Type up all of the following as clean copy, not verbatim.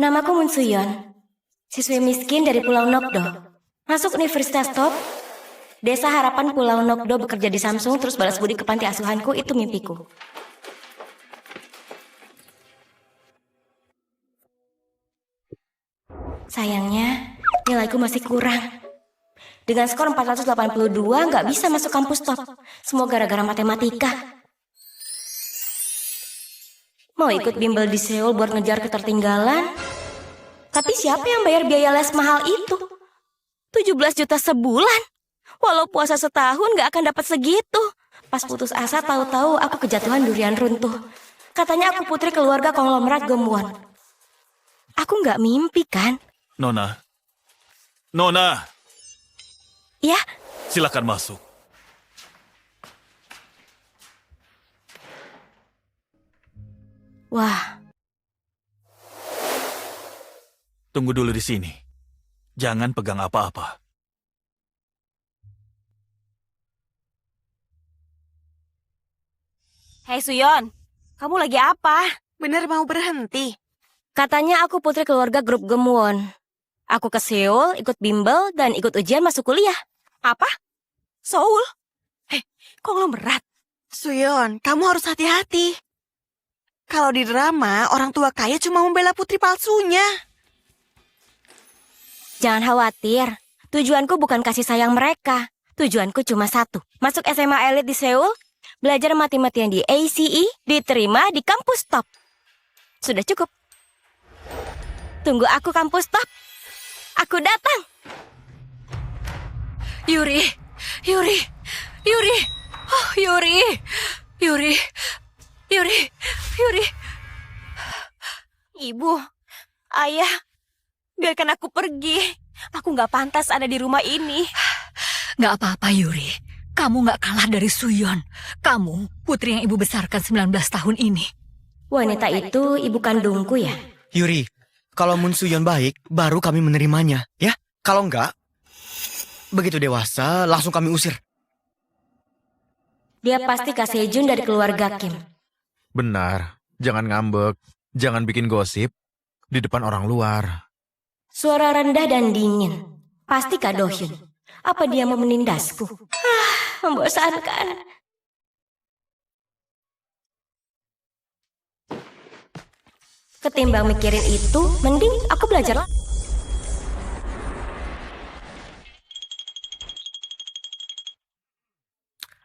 Namaku Moon Suyon, siswi miskin dari Pulau Nokdo. Masuk Universitas Top, Desa Harapan Pulau Nokdo, bekerja di Samsung, terus balas budi ke panti asuhanku, itu mimpiku. Sayangnya, nilaiku masih kurang. Dengan skor 482, nggak bisa masuk kampus top. Semua gara-gara matematika. Mau ikut bimbel di Seoul buat ngejar ketertinggalan. Tapi siapa yang bayar biaya les mahal itu? 17 juta sebulan. Walau puasa setahun nggak akan dapat segitu. Pas putus asa, tahu-tahu aku kejatuhan durian runtuh. Katanya aku putri keluarga konglomerat Gemwon. Aku nggak mimpi kan? Nona. Ya? Silakan masuk. Wah. Tunggu dulu di sini. Jangan pegang apa-apa. Hei Suyon, kamu lagi apa? Bener mau berhenti? Katanya aku putri keluarga grup Gemwon. Aku ke Seoul, ikut bimbel, dan ikut ujian masuk kuliah. Apa? Seoul? Konglomerat. Suyon, kamu harus hati-hati. Kalau di drama, orang tua kaya cuma membela putri palsunya. Jangan khawatir, tujuanku bukan kasih sayang mereka. Tujuanku cuma satu, masuk SMA elit di Seoul, belajar mati-matian di ACE, diterima di kampus top. Sudah cukup. Tunggu aku kampus top. Aku datang. Yuri. Oh, Yuri. Ibu, ayah, biarkan aku pergi. Aku nggak pantas ada di rumah ini. Nggak apa-apa, Yuri. Kamu nggak kalah dari Suyon. Kamu putri yang ibu besarkan 19 tahun ini. Wanita itu ibu kandungku ya? Yuri, kalau Moon Suyon baik, baru kami menerimanya, ya? Kalau enggak, begitu dewasa, langsung kami usir. Dia pasti Kak Sejun dari keluarga Kim. Benar, jangan ngambek, jangan bikin gosip di depan orang luar. Suara rendah dan dingin. Pasti Kak Dohyun. Apa dia mau menindasku? Membosankan. Ketimbang mikirin itu, mending aku belajar.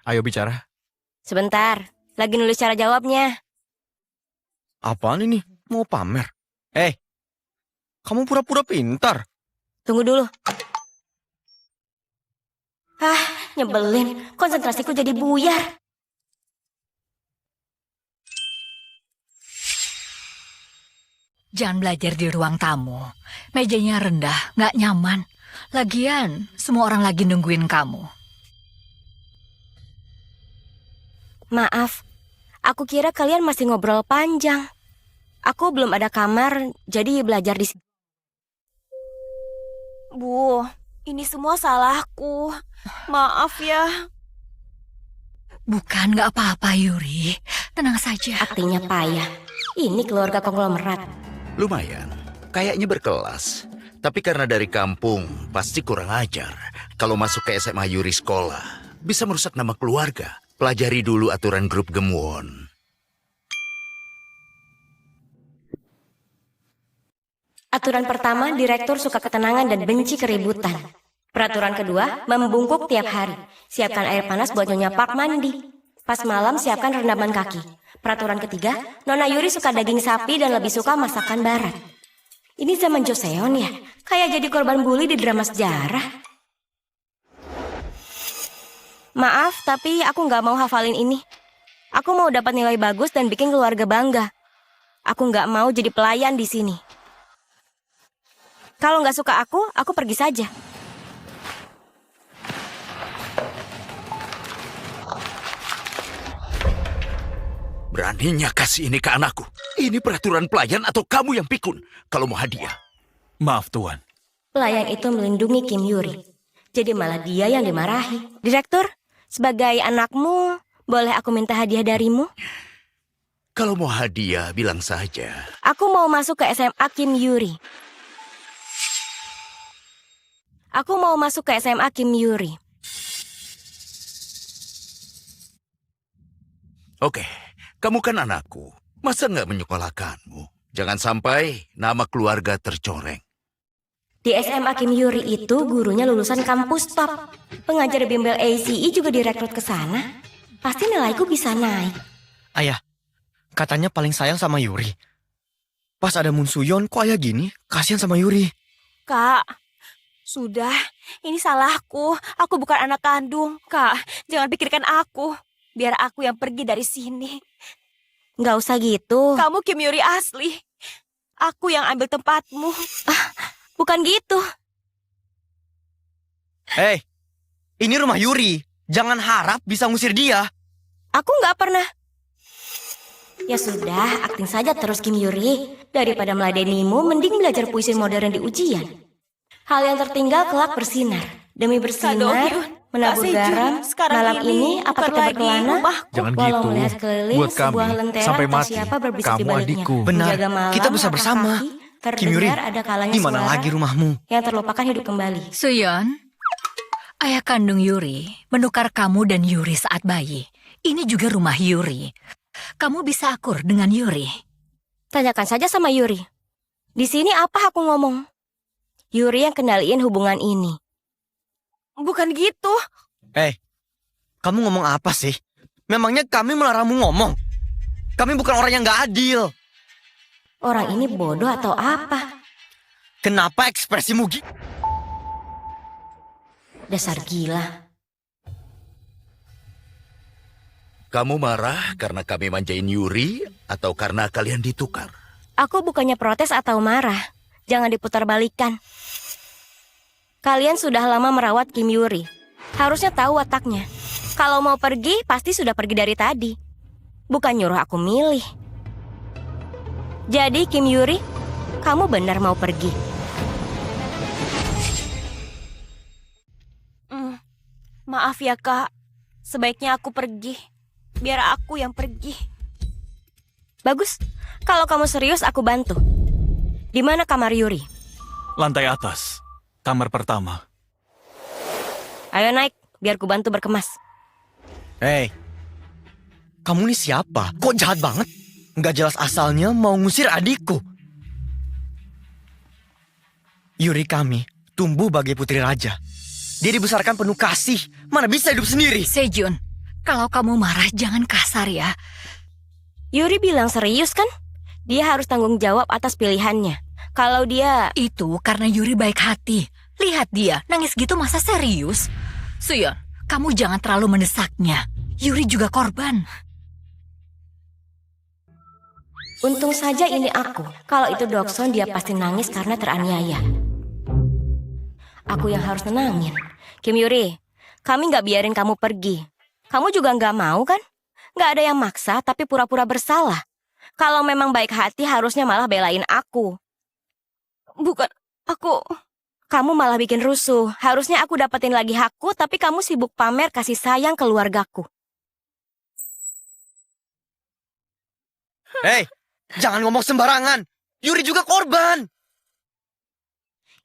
Ayo bicara. Sebentar, lagi nulis cara jawabnya. Apaan ini? Mau pamer? Kamu pura-pura pintar. Tunggu dulu. Nyebelin. Konsentrasiku jadi buyar. Jangan belajar di ruang tamu. Mejanya rendah, nggak nyaman. Lagian, semua orang lagi nungguin kamu. Maaf, aku kira kalian masih ngobrol panjang. Aku belum ada kamar, jadi belajar di sini. Bu, ini semua salahku. Maaf ya. Bukan, nggak apa-apa, Yuri. Tenang saja. Artinya payah. Ini keluarga konglomerat. Lumayan, kayaknya berkelas. Tapi karena dari kampung, pasti kurang ajar. Kalau masuk ke SMA Yuri sekolah, bisa merusak nama keluarga. Pelajari dulu aturan grup Gemwon. Aturan pertama, direktur suka ketenangan dan benci keributan. Peraturan kedua, membungkuk tiap hari. Siapkan air panas buat Nyonya Park mandi. Pas malam, siapkan rendaman kaki. Peraturan ketiga, Nona Yuri suka daging sapi dan lebih suka masakan barat. Ini zaman Joseon ya? Kayak jadi korban bully di drama sejarah. Maaf, tapi aku nggak mau hafalin ini. Aku mau dapat nilai bagus dan bikin keluarga bangga. Aku nggak mau jadi pelayan di sini. Kalau nggak suka aku pergi saja. Beraninya kasih ini ke anakku. Ini peraturan pelayan atau kamu yang pikun? Kalau mau hadiah. Maaf, Tuan. Pelayan itu melindungi Kim Yuri. Jadi malah dia yang dimarahi. Direktur, sebagai anakmu, boleh aku minta hadiah darimu? Kalau mau hadiah, bilang saja. Aku mau masuk ke SMA Kim Yuri. Aku mau masuk ke SMA Kim Yuri. Oke, kamu kan anakku. Masa nggak menyekolahkanmu? Jangan sampai nama keluarga tercoreng. Di SMA Kim Yuri itu gurunya lulusan kampus top. Pengajar bimbel ACE juga direkrut ke sana. Pasti nilaiku bisa naik. Ayah, katanya paling sayang sama Yuri. Pas ada Moon Suyon, kok ayah gini? Kasihan sama Yuri. Kak, sudah. Ini salahku. Aku bukan anak kandung. Kak, jangan pikirkan aku. Biar aku yang pergi dari sini. Nggak usah gitu. Kamu Kim Yuri asli. Aku yang ambil tempatmu. Bukan gitu. Hei, ini rumah Yuri. Jangan harap bisa ngusir dia. Aku nggak pernah. Ya sudah, akting saja terus Kim Yuri. Daripada meladenimu, mending belajar puisi modern di ujian. Hal yang tertinggal kelak bersinar. Demi bersinar, Do-hyun, menabur Kak Sejun, garam. sekarang Malam ini apa bukan kita lagi berkelana? rumahku. Jangan Walau gitu. melihat keliling, Buat kami, sebuah lentera sampai tak mati, siapa berbisik kamu di baliknya. adikku. Benar, Menjaga malam, kita bisa langkah bersama. kaki, Kim Yuri, terdengar ada kalanya di mana suara lagi rumahmu? yang terlupakan hidup kembali. Suyon, ayah kandung Yuri menukar kamu dan Yuri saat bayi. Ini juga rumah Yuri. Kamu bisa akur dengan Yuri. Tanyakan saja sama Yuri. Di sini apa aku ngomong? Yuri yang kendaliin hubungan ini. Bukan gitu. Hei, kamu ngomong apa sih? Memangnya kami melarangmu ngomong? Kami bukan orang yang gak adil. Orang ini bodoh atau apa? Kenapa ekspresimu Dasar gila. Kamu marah karena kami manjain Yuri atau karena kalian ditukar? Aku bukannya protes atau marah. Jangan diputar balikan. Kalian sudah lama merawat Kim Yuri. Harusnya tahu wataknya. Kalau mau pergi, pasti sudah pergi dari tadi. Bukan nyuruh aku milih. Jadi Kim Yuri, kamu benar mau pergi. Maaf ya kak. Sebaiknya aku pergi. Biar aku yang pergi. Bagus. Kalau kamu serius, aku bantu. Di mana kamar Yuri? Lantai atas. Kamar pertama. Ayo naik, biar ku bantu berkemas. Hei, kamu ini siapa? Kok jahat banget? Nggak jelas asalnya mau ngusir adikku. Yuri kami tumbuh bagai putri raja. Dia dibesarkan penuh kasih. Mana bisa hidup sendiri? Sejun, kalau kamu marah jangan kasar ya. Yuri bilang serius kan? Dia harus tanggung jawab atas pilihannya. Kalau dia... Itu karena Yuri baik hati. Lihat dia, nangis gitu masa serius? Suyon, kamu jangan terlalu mendesaknya. Yuri juga korban. Untung saja ini aku. Kalau itu Dokson, dia pasti nangis karena teraniaya. Aku yang harus nenangin. Kim Yuri, kami nggak biarin kamu pergi. Kamu juga nggak mau kan? Nggak ada yang maksa, tapi pura-pura bersalah. Kalau memang baik hati, harusnya malah belain aku. Bukan, aku... Kamu malah bikin rusuh. Harusnya aku dapetin lagi hakku, tapi kamu sibuk pamer kasih sayang keluargaku. Hei, jangan ngomong sembarangan. Yuri juga korban.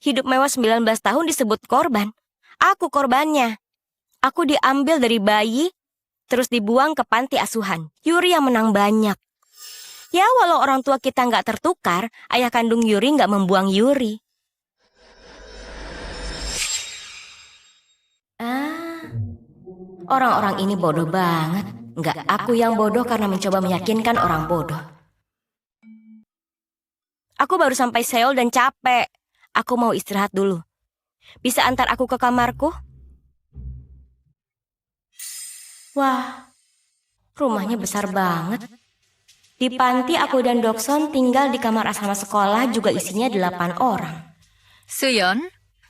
Hidup mewah 19 tahun disebut korban. Aku korbannya. Aku diambil dari bayi, terus dibuang ke panti asuhan. Yuri yang menang banyak. Ya, walau orang tua kita nggak tertukar, ayah kandung Yuri nggak membuang Yuri. Orang-orang ini bodoh banget. Nggak aku yang bodoh karena mencoba meyakinkan orang bodoh. Aku baru sampai Seoul dan capek. Aku mau istirahat dulu. Bisa antar aku ke kamarku? Wah, rumahnya besar banget. Di panti aku dan Dokson tinggal di kamar asrama sekolah juga isinya 8 orang. Suyon,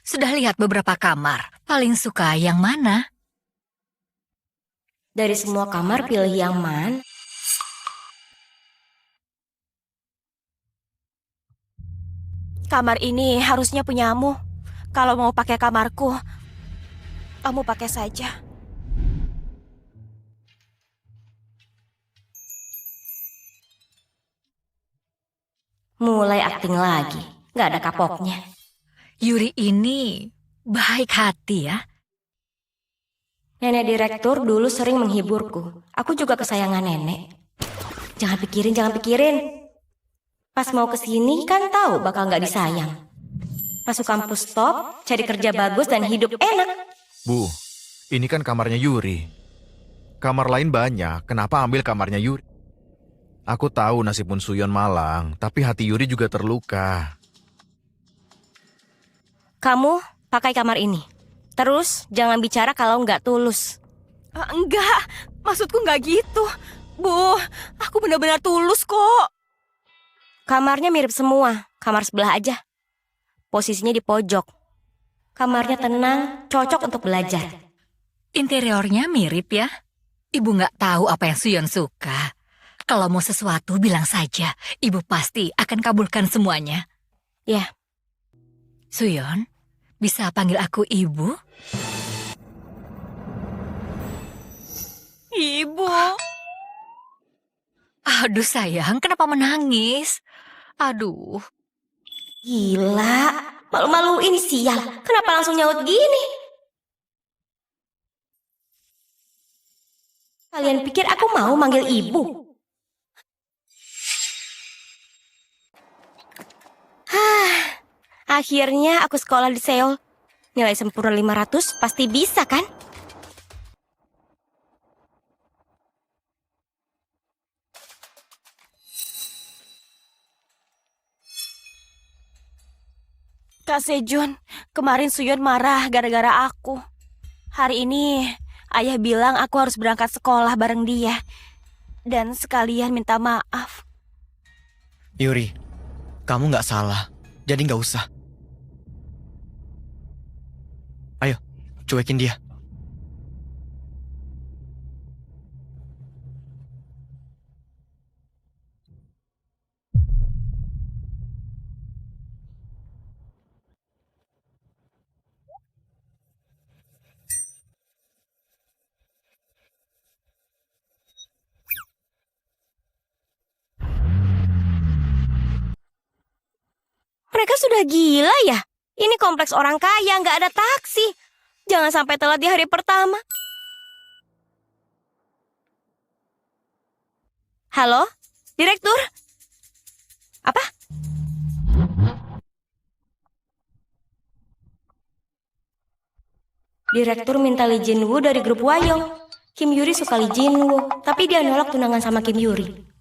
sudah lihat beberapa kamar. Paling suka yang mana? Dari semua kamar pilih yang mana? Kamar ini harusnya punyamu. Kalau mau pakai kamarku, kamu pakai saja. Mulai akting lagi. Nggak ada kapoknya. Yuri ini baik hati ya. Nenek direktur dulu sering menghiburku. Aku juga kesayangan nenek. Jangan pikirin. Pas mau kesini kan tahu bakal nggak disayang. Masuk kampus top, cari kerja bagus dan hidup enak. Bu, ini kan kamarnya Yuri. Kamar lain banyak, kenapa ambil kamarnya Yuri? Aku tahu nasib Mun Suyon malang, tapi hati Yuri juga terluka. Kamu pakai kamar ini. Terus jangan bicara kalau nggak tulus. Enggak, maksudku nggak gitu. Bu, aku benar-benar tulus kok. Kamarnya mirip semua, kamar sebelah aja. Posisinya di pojok. Kamarnya tenang, cocok untuk belajar. Interiornya mirip ya. Ibu nggak tahu apa yang Suyon suka. Kalau mau sesuatu bilang saja. Ibu pasti akan kabulkan semuanya. Ya. Suyon, bisa panggil aku ibu? Ibu. Aduh sayang, kenapa menangis? Aduh. Gila, malu-maluin sial. Kenapa langsung nyaut gini? Kalian pikir aku mau manggil ibu? Akhirnya aku sekolah di Seoul. Nilai sempurna 500 pasti bisa kan? Kak Sejun, kemarin Suyon marah gara-gara aku. Hari ini ayah bilang aku harus berangkat sekolah bareng dia. Dan sekalian minta maaf. Yuri, kamu nggak salah, jadi nggak usah. Ayo, cuekin dia. Mereka sudah gila ya? Ini kompleks orang kaya, nggak ada taksi. Jangan sampai telat di hari pertama. Halo, direktur? Apa? Direktur minta Lee Jin-woo dari grup Wayong. Kim Yuri suka Lee Jin-woo, tapi dia nolak tunangan sama Kim Yuri.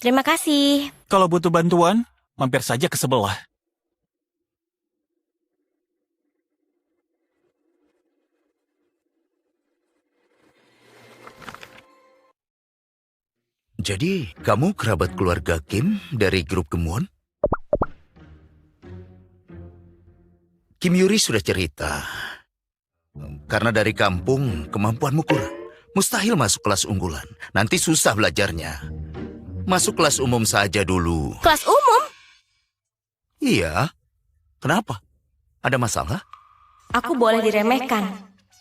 Terima kasih. Kalau butuh bantuan, mampir saja ke sebelah. Jadi, kamu kerabat keluarga Kim dari grup Gemwon? Kim Yuri sudah cerita. Karena dari kampung, kemampuanmu kurang. Mustahil masuk kelas unggulan. Nanti susah belajarnya. Masuk kelas umum saja dulu. Kelas umum? Iya. Kenapa? Ada masalah? Aku boleh diremehkan,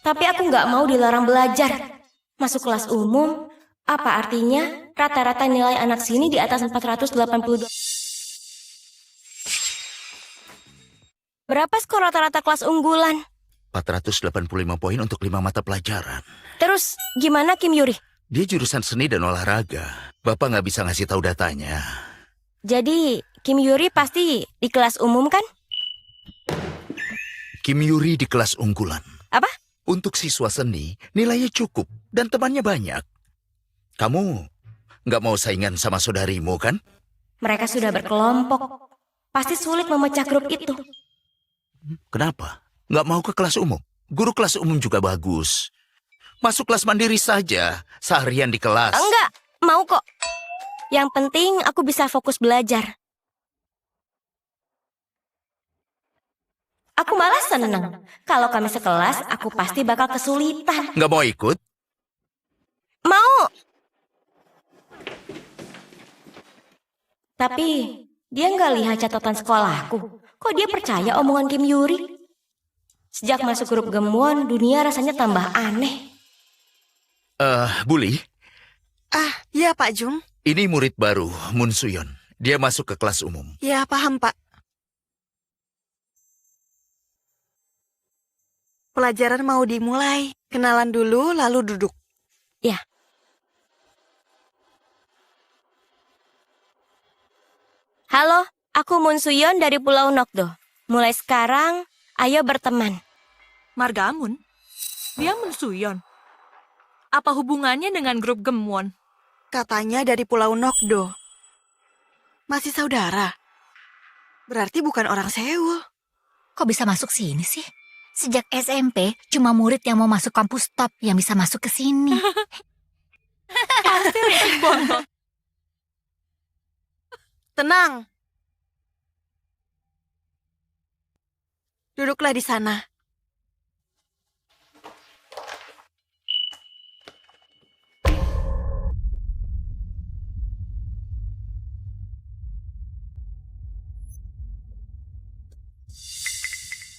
tapi aku nggak mau dilarang belajar. Masuk kelas umum, apa artinya? Rata-rata nilai anak sini di atas 482. Berapa skor rata-rata kelas unggulan? 485 poin untuk 5 mata pelajaran. Terus, gimana Kim Yuri? Dia jurusan seni dan olahraga. Bapak nggak bisa ngasih tahu datanya. Jadi, Kim Yuri pasti di kelas umum kan? Kim Yuri di kelas unggulan. Apa? Untuk siswa seni, nilainya cukup dan temannya banyak. Kamu nggak mau saingan sama saudarimu kan? Mereka sudah berkelompok. Pasti sulit memecah grup itu. Kenapa? Nggak mau ke kelas umum? Guru kelas umum juga bagus. Masuk kelas mandiri saja, seharian di kelas. Enggak, mau kok. Yang penting aku bisa fokus belajar. Aku malah seneng. Kalau kami sekelas, aku pasti bakal kesulitan. Nggak mau ikut? Mau. Tapi dia nggak lihat catatan sekolahku. Kok dia percaya omongan Kim Yuri? Sejak masuk grup Gemwon, dunia rasanya tambah aneh. Buli, Ya Pak Jung. ini murid baru, Moon Suyon. Dia masuk ke kelas umum. Ya paham Pak. Pelajaran mau dimulai. Kenalan dulu lalu duduk. Halo, aku Moon Suyon dari Pulau Nokdo. Mulai sekarang, ayo berteman. Margamun? Dia Munsuyon. Apa hubungannya dengan grup Gemwon? Katanya dari Pulau Nokdo. Masih saudara. Berarti bukan orang Seoul. Kok bisa masuk sini sih? Sejak SMP, cuma murid yang mau masuk kampus top yang bisa masuk ke sini. Tenang. Duduklah di sana.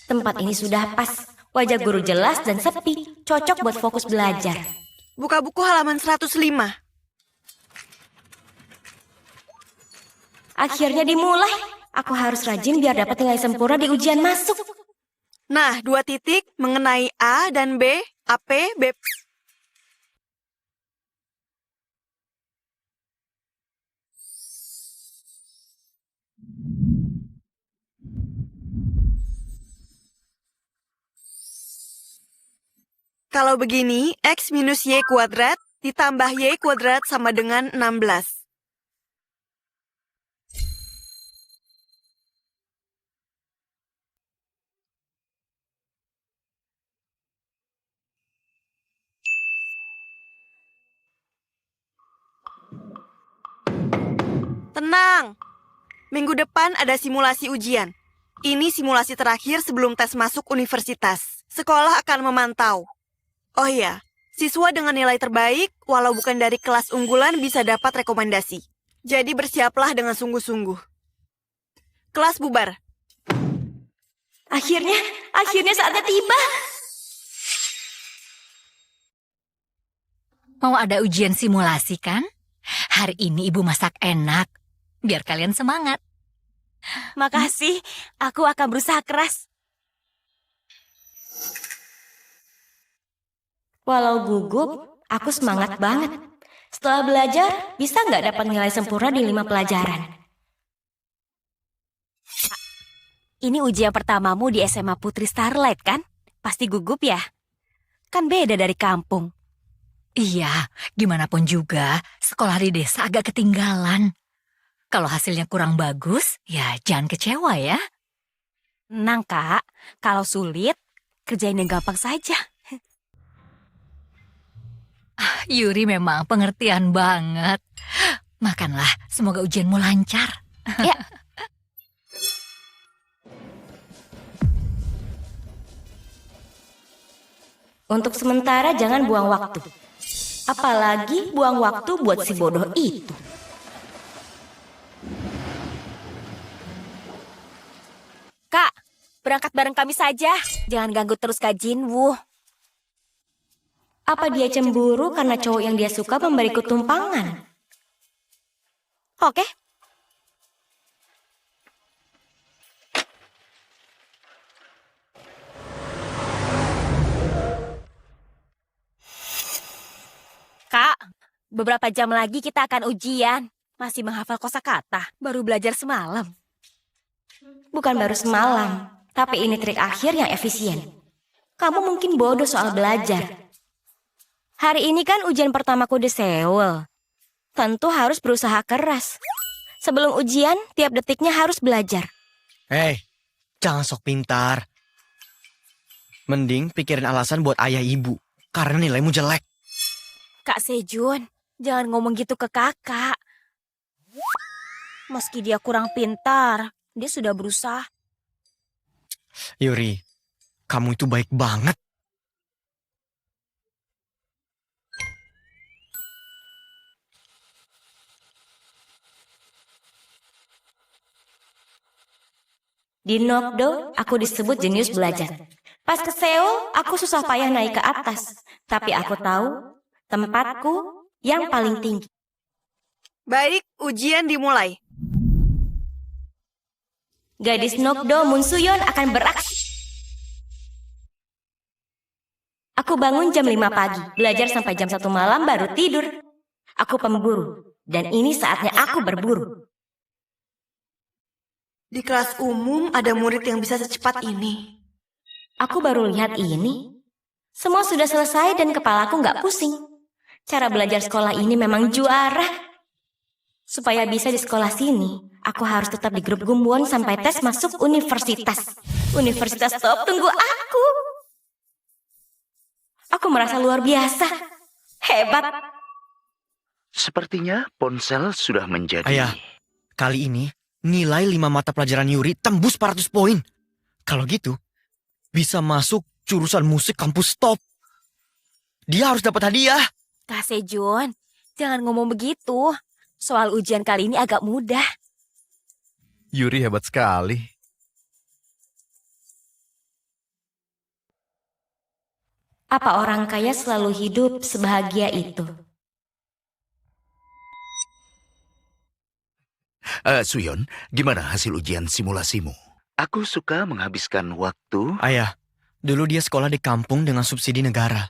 Tempat ini sudah pas. Wajah guru jelas dan sepi. Cocok buat fokus belajar. Buka buku halaman 105. Akhirnya dimulai. Aku harus rajin biar dapat nilai sempurna di ujian masuk. Nah, 2 titik mengenai A dan B, AP, B. Kalau begini, X minus Y kuadrat ditambah Y kuadrat sama dengan 16. Tenang. Minggu depan ada simulasi ujian. Ini simulasi terakhir sebelum tes masuk universitas. Sekolah akan memantau. Oh iya, siswa dengan nilai terbaik, walau bukan dari kelas unggulan bisa dapat rekomendasi. Jadi bersiaplah dengan sungguh-sungguh. Kelas bubar. Akhirnya saatnya tiba. Mau ada ujian simulasi kan? Hari ini ibu masak enak. Biar kalian semangat. Makasih, aku akan berusaha keras. Walau gugup, aku semangat banget. Setelah belajar, bisa nggak dapat nilai sempurna di 5 pelajaran? Ini ujian pertamamu di SMA Putri Starlight kan? Pasti gugup ya? Kan beda dari kampung. Iya, gimana pun juga, sekolah di desa agak ketinggalan. Kalau hasilnya kurang bagus, ya jangan kecewa ya. Tenang Kak, kalau sulit, kerjain yang gampang saja. Yuri memang pengertian banget. Makanlah, semoga ujianmu lancar. Ya. Untuk sementara jangan buang waktu. Apalagi buang waktu buat si bodoh itu. Kak, berangkat bareng kami saja. Jangan ganggu terus Kak Jinwoo. Apa dia cemburu karena cowok yang dia suka memberiku tumpangan? Oke. Kak, beberapa jam lagi kita akan ujian. Masih menghafal kosakata, baru belajar semalam. Bukan baru semalam, tapi ini trik akhir yang efisien. Kamu mungkin bodoh soal belajar. Hari ini kan ujian pertamaku di Seoul. Tentu harus berusaha keras. Sebelum ujian, tiap detiknya harus belajar. Hei, jangan sok pintar. Mending pikirin alasan buat ayah ibu. Karena nilaimu jelek. Kak Sejun, jangan ngomong gitu ke kakak. Meski dia kurang pintar, dia sudah berusaha. Yuri, kamu itu baik banget. Di Nokdo, aku disebut jenius belajar. Pas ke Seoul, aku susah payah naik ke atas. Tapi aku tahu tempatku yang paling tinggi. Baik, ujian dimulai. Gadis Nokdo Moon Suyon akan beraksi. Aku bangun jam 5 pagi, belajar sampai jam 1 malam baru tidur. Aku pemburu, dan ini saatnya aku berburu. Di kelas umum ada murid yang bisa secepat ini. Aku baru lihat ini. Semua sudah selesai dan kepalaku nggak pusing. Cara belajar sekolah ini memang juara. Supaya bisa di sekolah sini, aku harus tetap di grup Gumwon sampai tes masuk universitas. Universitas top tunggu aku. Aku merasa luar biasa. Hebat. Sepertinya ponsel sudah menjadi... Ayah, kali ini nilai 5 mata pelajaran Yuri tembus 400 poin. Kalau gitu, bisa masuk jurusan musik kampus top. Dia harus dapat hadiah. Kak Sejun, jangan ngomong begitu. Soal ujian kali ini agak mudah. Yuri hebat sekali. Apa orang kaya selalu hidup sebahagia itu? Suyon, gimana hasil ujian simulasimu? Aku suka menghabiskan waktu... Ayah, dulu dia sekolah di kampung dengan subsidi negara.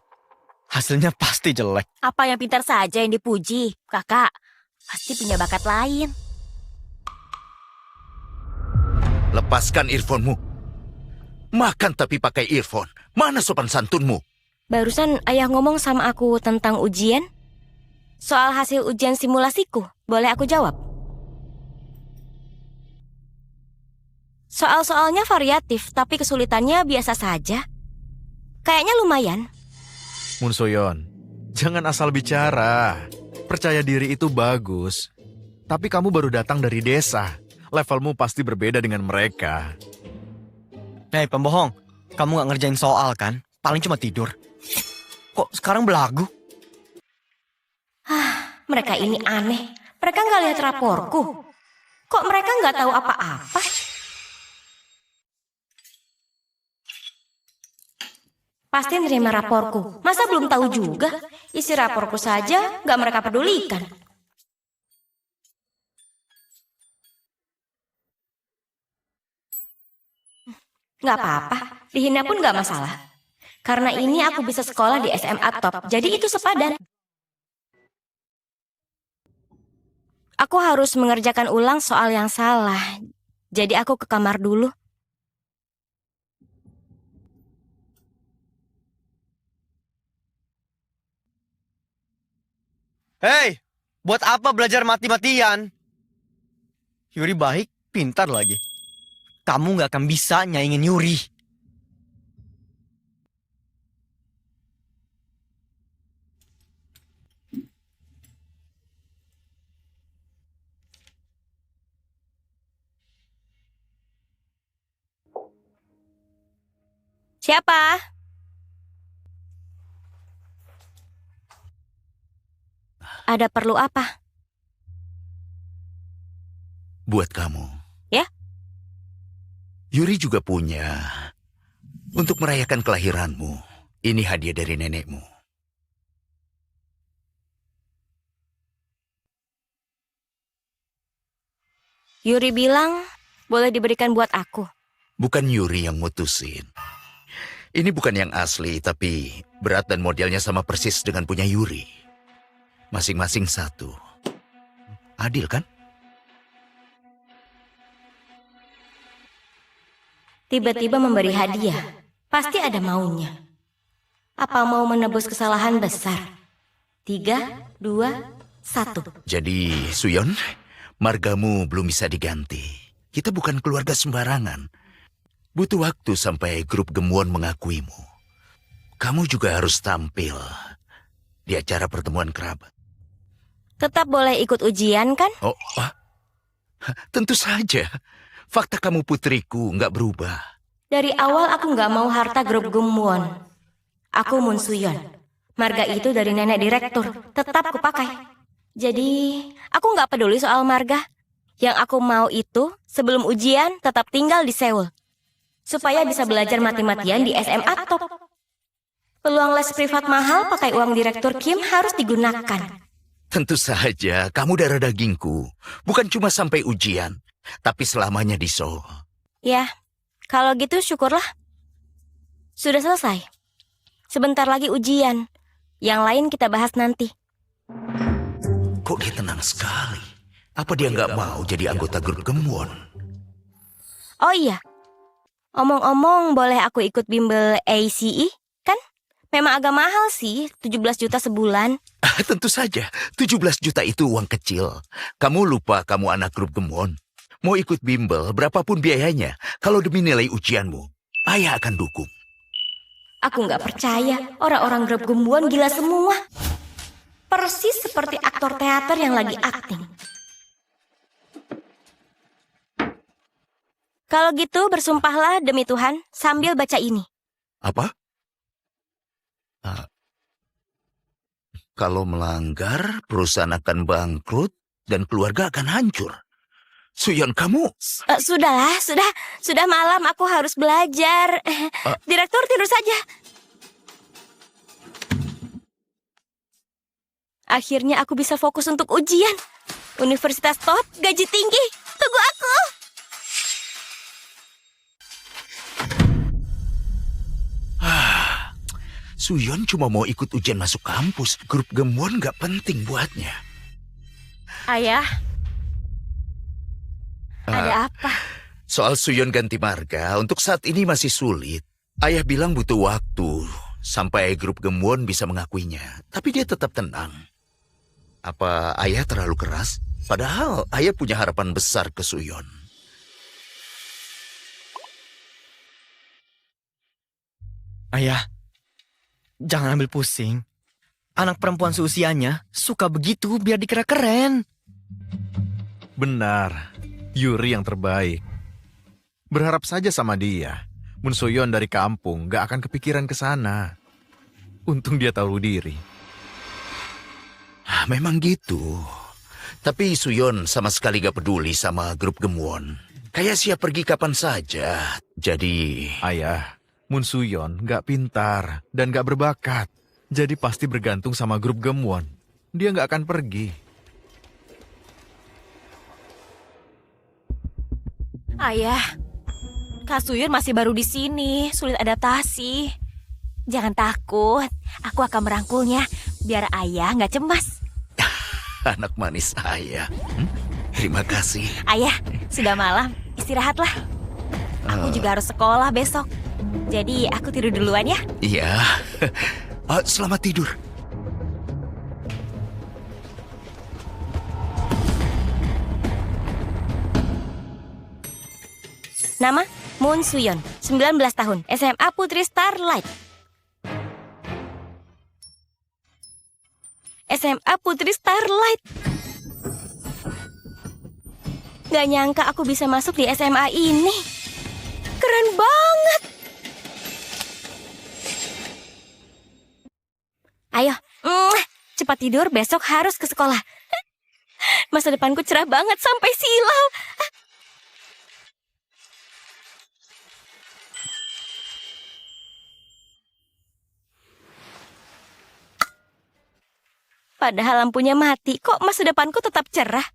Hasilnya pasti jelek. Apa yang pintar saja yang dipuji? Kakak, pasti punya bakat lain. Lepaskan earphone-mu. Makan tapi pakai earphone. Mana sopan santunmu? Barusan ayah ngomong sama aku tentang ujian. Soal hasil ujian simulasiku, boleh aku jawab? Soal-soalnya variatif, tapi kesulitannya biasa saja. Kayaknya lumayan. Moon Soyon, jangan asal bicara. Percaya diri itu bagus. Tapi kamu baru datang dari desa. Levelmu pasti berbeda dengan mereka. Hei pembohong, kamu gak ngerjain soal kan? Paling cuma tidur. Kok sekarang belagu? Mereka ini aneh. Mereka nggak lihat raporku. Kok mereka nggak tahu apa-apa? Pasti nerima raporku. Masa belum tahu juga? Isi raporku saja nggak mereka pedulikan. Nggak apa-apa, dihina pun nggak masalah. Karena ini aku bisa sekolah di SMA top, jadi itu sepadan. Aku harus mengerjakan ulang soal yang salah. Jadi aku ke kamar dulu. Hei, buat apa belajar mati-matian? Yuri baik, pintar lagi. Kamu gak akan bisa nyaingin Yuri. Siapa? Ada perlu apa? Buat kamu. Ya? Yuri juga punya. Untuk merayakan kelahiranmu. Ini hadiah dari nenekmu. Yuri bilang boleh diberikan buat aku. Bukan Yuri yang mutusin. Ini bukan yang asli, tapi berat dan modelnya sama persis dengan punya Yuri. Masing-masing satu. Adil kan? Tiba-tiba memberi hadiah, pasti ada maunya. Apa mau menebus kesalahan besar? 3, 2, 1. Jadi, Suyon, margamu belum bisa diganti. Kita bukan keluarga sembarangan. Butuh waktu sampai grup Gemwon mengakuimu. Kamu juga harus tampil di acara pertemuan kerabat. Tetap boleh ikut ujian kan? Oh, tentu saja. Fakta kamu putriku nggak berubah. Dari awal aku nggak mau harta grup Gemwon. Aku Moon Suyon. Marga itu dari nenek direktur, tetap kupakai. Jadi, aku nggak peduli soal marga. Yang aku mau itu sebelum ujian tetap tinggal di Seoul. Supaya bisa belajar mati-matian di SMA top. Peluang les privat mahal pakai uang Direktur Kim harus digunakan. Tentu saja, kamu darah dagingku. Bukan cuma sampai ujian, tapi selamanya di Seoul. Ya, kalau gitu syukurlah. Sudah selesai. Sebentar lagi ujian. Yang lain kita bahas nanti. Kok dia tenang sekali? Apa dia nggak mau jadi anggota grup Gemwon? Oh iya, omong-omong boleh aku ikut bimbel ACE? Kan memang agak mahal sih, 17 juta sebulan. Tentu saja, 17 juta itu uang kecil. Kamu lupa kamu anak grup Gemwon. Mau ikut bimbel, berapapun biayanya, kalau demi nilai ujianmu, ayah akan dukung. Aku nggak percaya, orang-orang grup Gemwon gila semua. Persis seperti aktor teater yang lagi akting. Kalau gitu bersumpahlah demi Tuhan sambil baca ini. Apa? Kalau melanggar, perusahaan akan bangkrut dan keluarga akan hancur. Suyon, kamu... Sudahlah, sudah malam, aku harus belajar. Direktur tidur saja. Akhirnya aku bisa fokus untuk ujian. Universitas top, gaji tinggi. Tunggu aku. Suyon cuma mau ikut ujian masuk kampus. Grup Gemwon nggak penting buatnya. Ayah, ada apa? Soal Suyon ganti marga, untuk saat ini masih sulit. Ayah bilang butuh waktu sampai grup Gemwon bisa mengakuinya. Tapi dia tetap tenang. Apa ayah terlalu keras? Padahal ayah punya harapan besar ke Suyon. Ayah, jangan ambil pusing. Anak perempuan seusianya suka begitu biar dikira keren. Benar, Yuri yang terbaik. Berharap saja sama dia. Moon Soyeon dari kampung gak akan kepikiran ke sana. Untung dia tahu diri. Memang gitu. Tapi Suyon sama sekali gak peduli sama grup Gemwon. Kayak siap pergi kapan saja. Jadi... Ayah, Moon Soyeon gak pintar dan gak berbakat. Jadi pasti bergantung sama grup Gemwon. Dia gak akan pergi. Ayah, Kak Suyun masih baru di sini, sulit adaptasi. Jangan takut, aku akan merangkulnya biar ayah nggak cemas. Anak manis ayah. Terima kasih. Ayah, sudah malam, istirahatlah. Aku juga harus sekolah besok. Jadi aku tidur duluan ya. Iya. Selamat tidur. Nama Moon Suyon, 19 tahun, SMA Putri Starlight. SMA Putri Starlight. Gak nyangka aku bisa masuk di SMA ini. Keren banget. Ayo, cepat tidur, besok harus ke sekolah. Masa depanku cerah banget sampai silau. Padahal lampunya mati, kok masa depanku tetap cerah?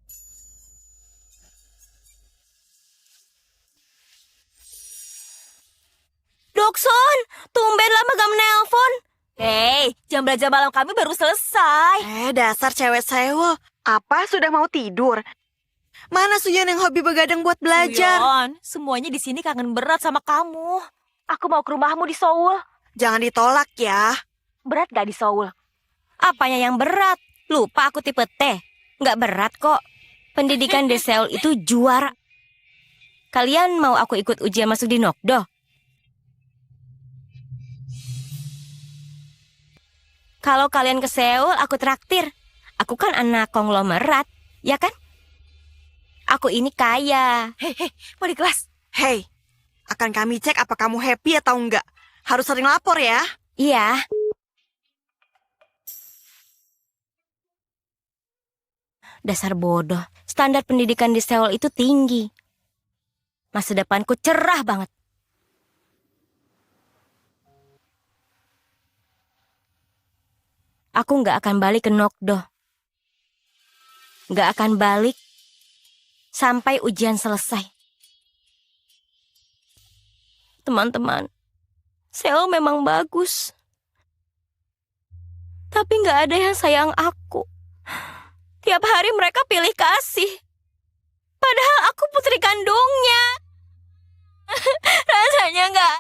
Dokson, tumben lama gak menelpon. Hei, jam belajar malam kami baru selesai. Dasar cewek Seoul. Apa, sudah mau tidur? Mana Suyon yang hobi begadang buat belajar? Suyon, semuanya di sini kangen berat sama kamu. Aku mau ke rumahmu di Seoul. Jangan ditolak ya. Berat gak di Seoul? Apanya yang berat? Lupa aku tipe T. Nggak berat kok. Pendidikan di Seoul itu juara. Kalian mau aku ikut ujian masuk di Nokdo? Kalau kalian ke Seoul, aku traktir. Aku kan anak konglomerat, ya kan? Aku ini kaya. Hei, mau di kelas? Hei, akan kami cek apa kamu happy atau enggak. Harus sering lapor ya. Iya. Dasar bodoh, standar pendidikan di Seoul itu tinggi. Masa depanku cerah banget. Aku nggak akan balik ke Nokdo. Nggak akan balik sampai ujian selesai. Teman-teman, Seoul memang bagus. Tapi nggak ada yang sayang aku. Tiap hari mereka pilih kasih. Padahal aku putri kandungnya. Rasanya nggak.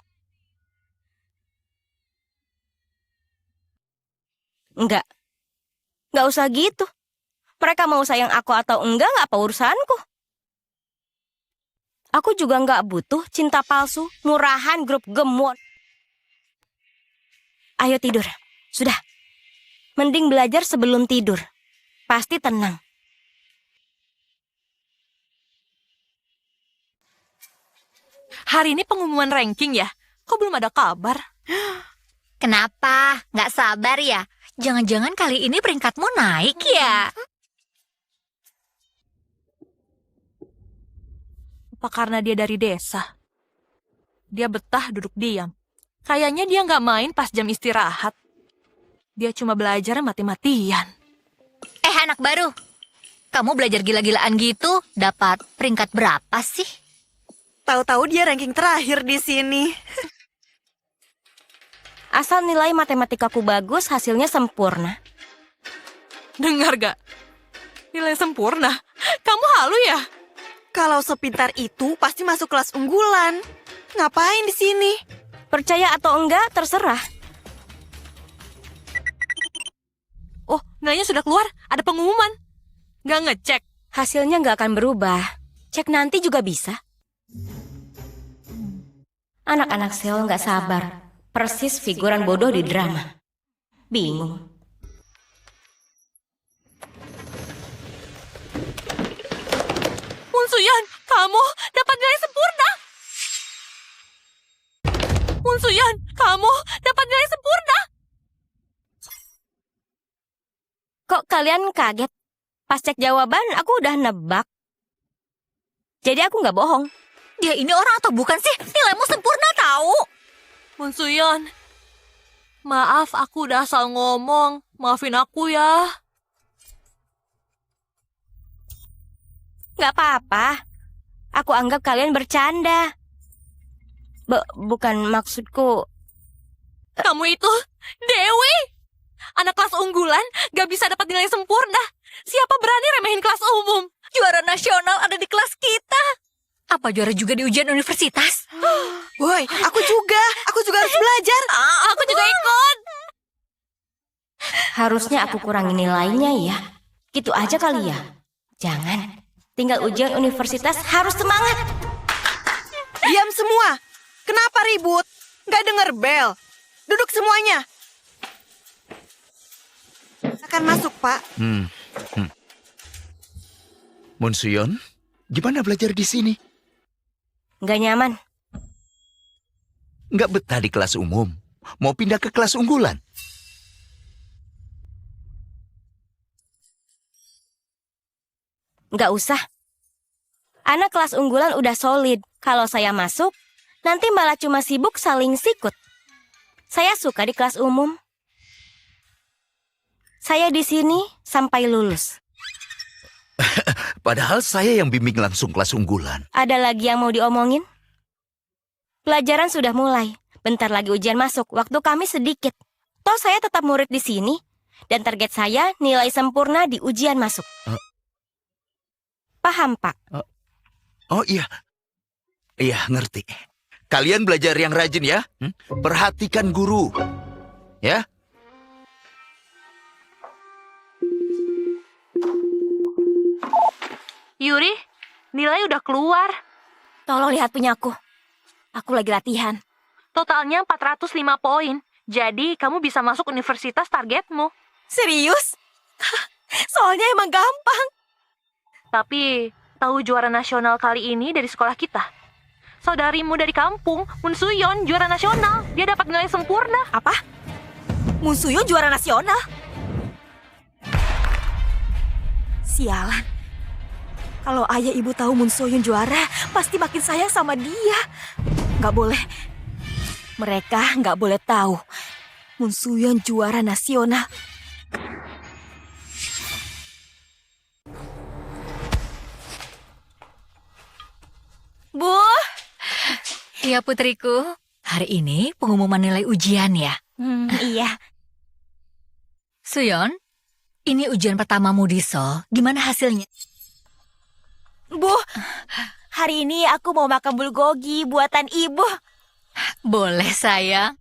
Nggak usah gitu. Mereka mau sayang aku atau enggak apa urusanku. Aku juga nggak butuh cinta palsu, murahan grup gemwon. Ayo tidur, sudah. Mending belajar sebelum tidur. Pasti tenang. Hari ini pengumuman ranking ya? Kok belum ada kabar? Kenapa? Nggak sabar ya? Jangan-jangan kali ini peringkatmu naik ya? Apa karena dia dari desa? Dia betah duduk diam. Kayaknya dia nggak main pas jam istirahat. Dia cuma belajar mati-matian. Anak baru, kamu belajar gila-gilaan gitu, dapat peringkat berapa sih? Tahu-tahu dia ranking terakhir di sini. Asal nilai matematikaku bagus, hasilnya sempurna. Dengar gak? Nilai sempurna? Kamu halu ya? Kalau sepintar itu pasti masuk kelas unggulan. Ngapain di sini? Percaya atau enggak, terserah. Oh, nilainya sudah keluar. Ada pengumuman. Nggak ngecek. Hasilnya nggak akan berubah. Cek nanti juga bisa. Anak-anak Seoul nggak sabar. Persis figuran bodoh di drama. Bingung. Munsuyan, kamu dapat nilai sempurna. Munsuyan, kamu dapat nilai sempurna. Kok kalian kaget? Pas cek jawaban, aku udah nebak. Jadi aku nggak bohong. Dia ini orang atau bukan sih? Nilaimu sempurna tahu. Munsuyan, maaf aku udah asal ngomong. Maafin aku ya. Nggak apa-apa. Aku anggap kalian bercanda. Bukan maksudku. Kamu itu Dewi. Anak kelas unggulan gak bisa dapat nilai sempurna. Siapa berani remehin kelas umum? Juara nasional ada di kelas kita. Apa juara juga di ujian universitas? Woi, aku juga harus belajar. Aku juga ikut. Harusnya aku kurangi nilainya ya. Gitu aja kali ya. Jangan. Tinggal ujian universitas harus semangat. Diam semua. Kenapa ribut? Gak denger bel. Duduk semuanya. Akan masuk, Pak. Munsuyon, gimana belajar di sini? Nggak nyaman. Nggak betah di kelas umum. Mau pindah ke kelas unggulan? Nggak usah. Anak kelas unggulan udah solid. Kalau saya masuk, nanti malah cuma sibuk saling sikut. Saya suka di kelas umum. Saya di sini sampai lulus. Padahal saya yang bimbing langsung kelas unggulan. Ada lagi yang mau diomongin? Pelajaran sudah mulai. Bentar lagi ujian masuk. Waktu kami sedikit. Toh saya tetap murid di sini. Dan target saya nilai sempurna di ujian masuk. Paham, Pak? Oh iya. Iya, ngerti. Kalian belajar yang rajin ya. Perhatikan guru. Ya. Yuri, nilai udah keluar. Tolong lihat punyaku. Aku lagi latihan. Totalnya 405 poin. Jadi kamu bisa masuk universitas targetmu. Serius? Soalnya emang gampang. Tapi tahu juara nasional kali ini dari sekolah kita? Saudarimu dari kampung, Munsuyon, juara nasional. Dia dapat nilai sempurna. Apa? Munsuyo juara nasional? Sialan. Kalau ayah ibu tahu Moon Soyun juara, pasti makin sayang sama dia. Nggak boleh. Mereka nggak boleh tahu Moon Soyun juara nasional. Bu, Iya putriku, hari ini pengumuman nilai ujian ya. iya. Suyon, ini ujian pertamamu di Seoul, gimana hasilnya? Bu, hari ini aku mau makan bulgogi buatan ibu. Boleh sayang.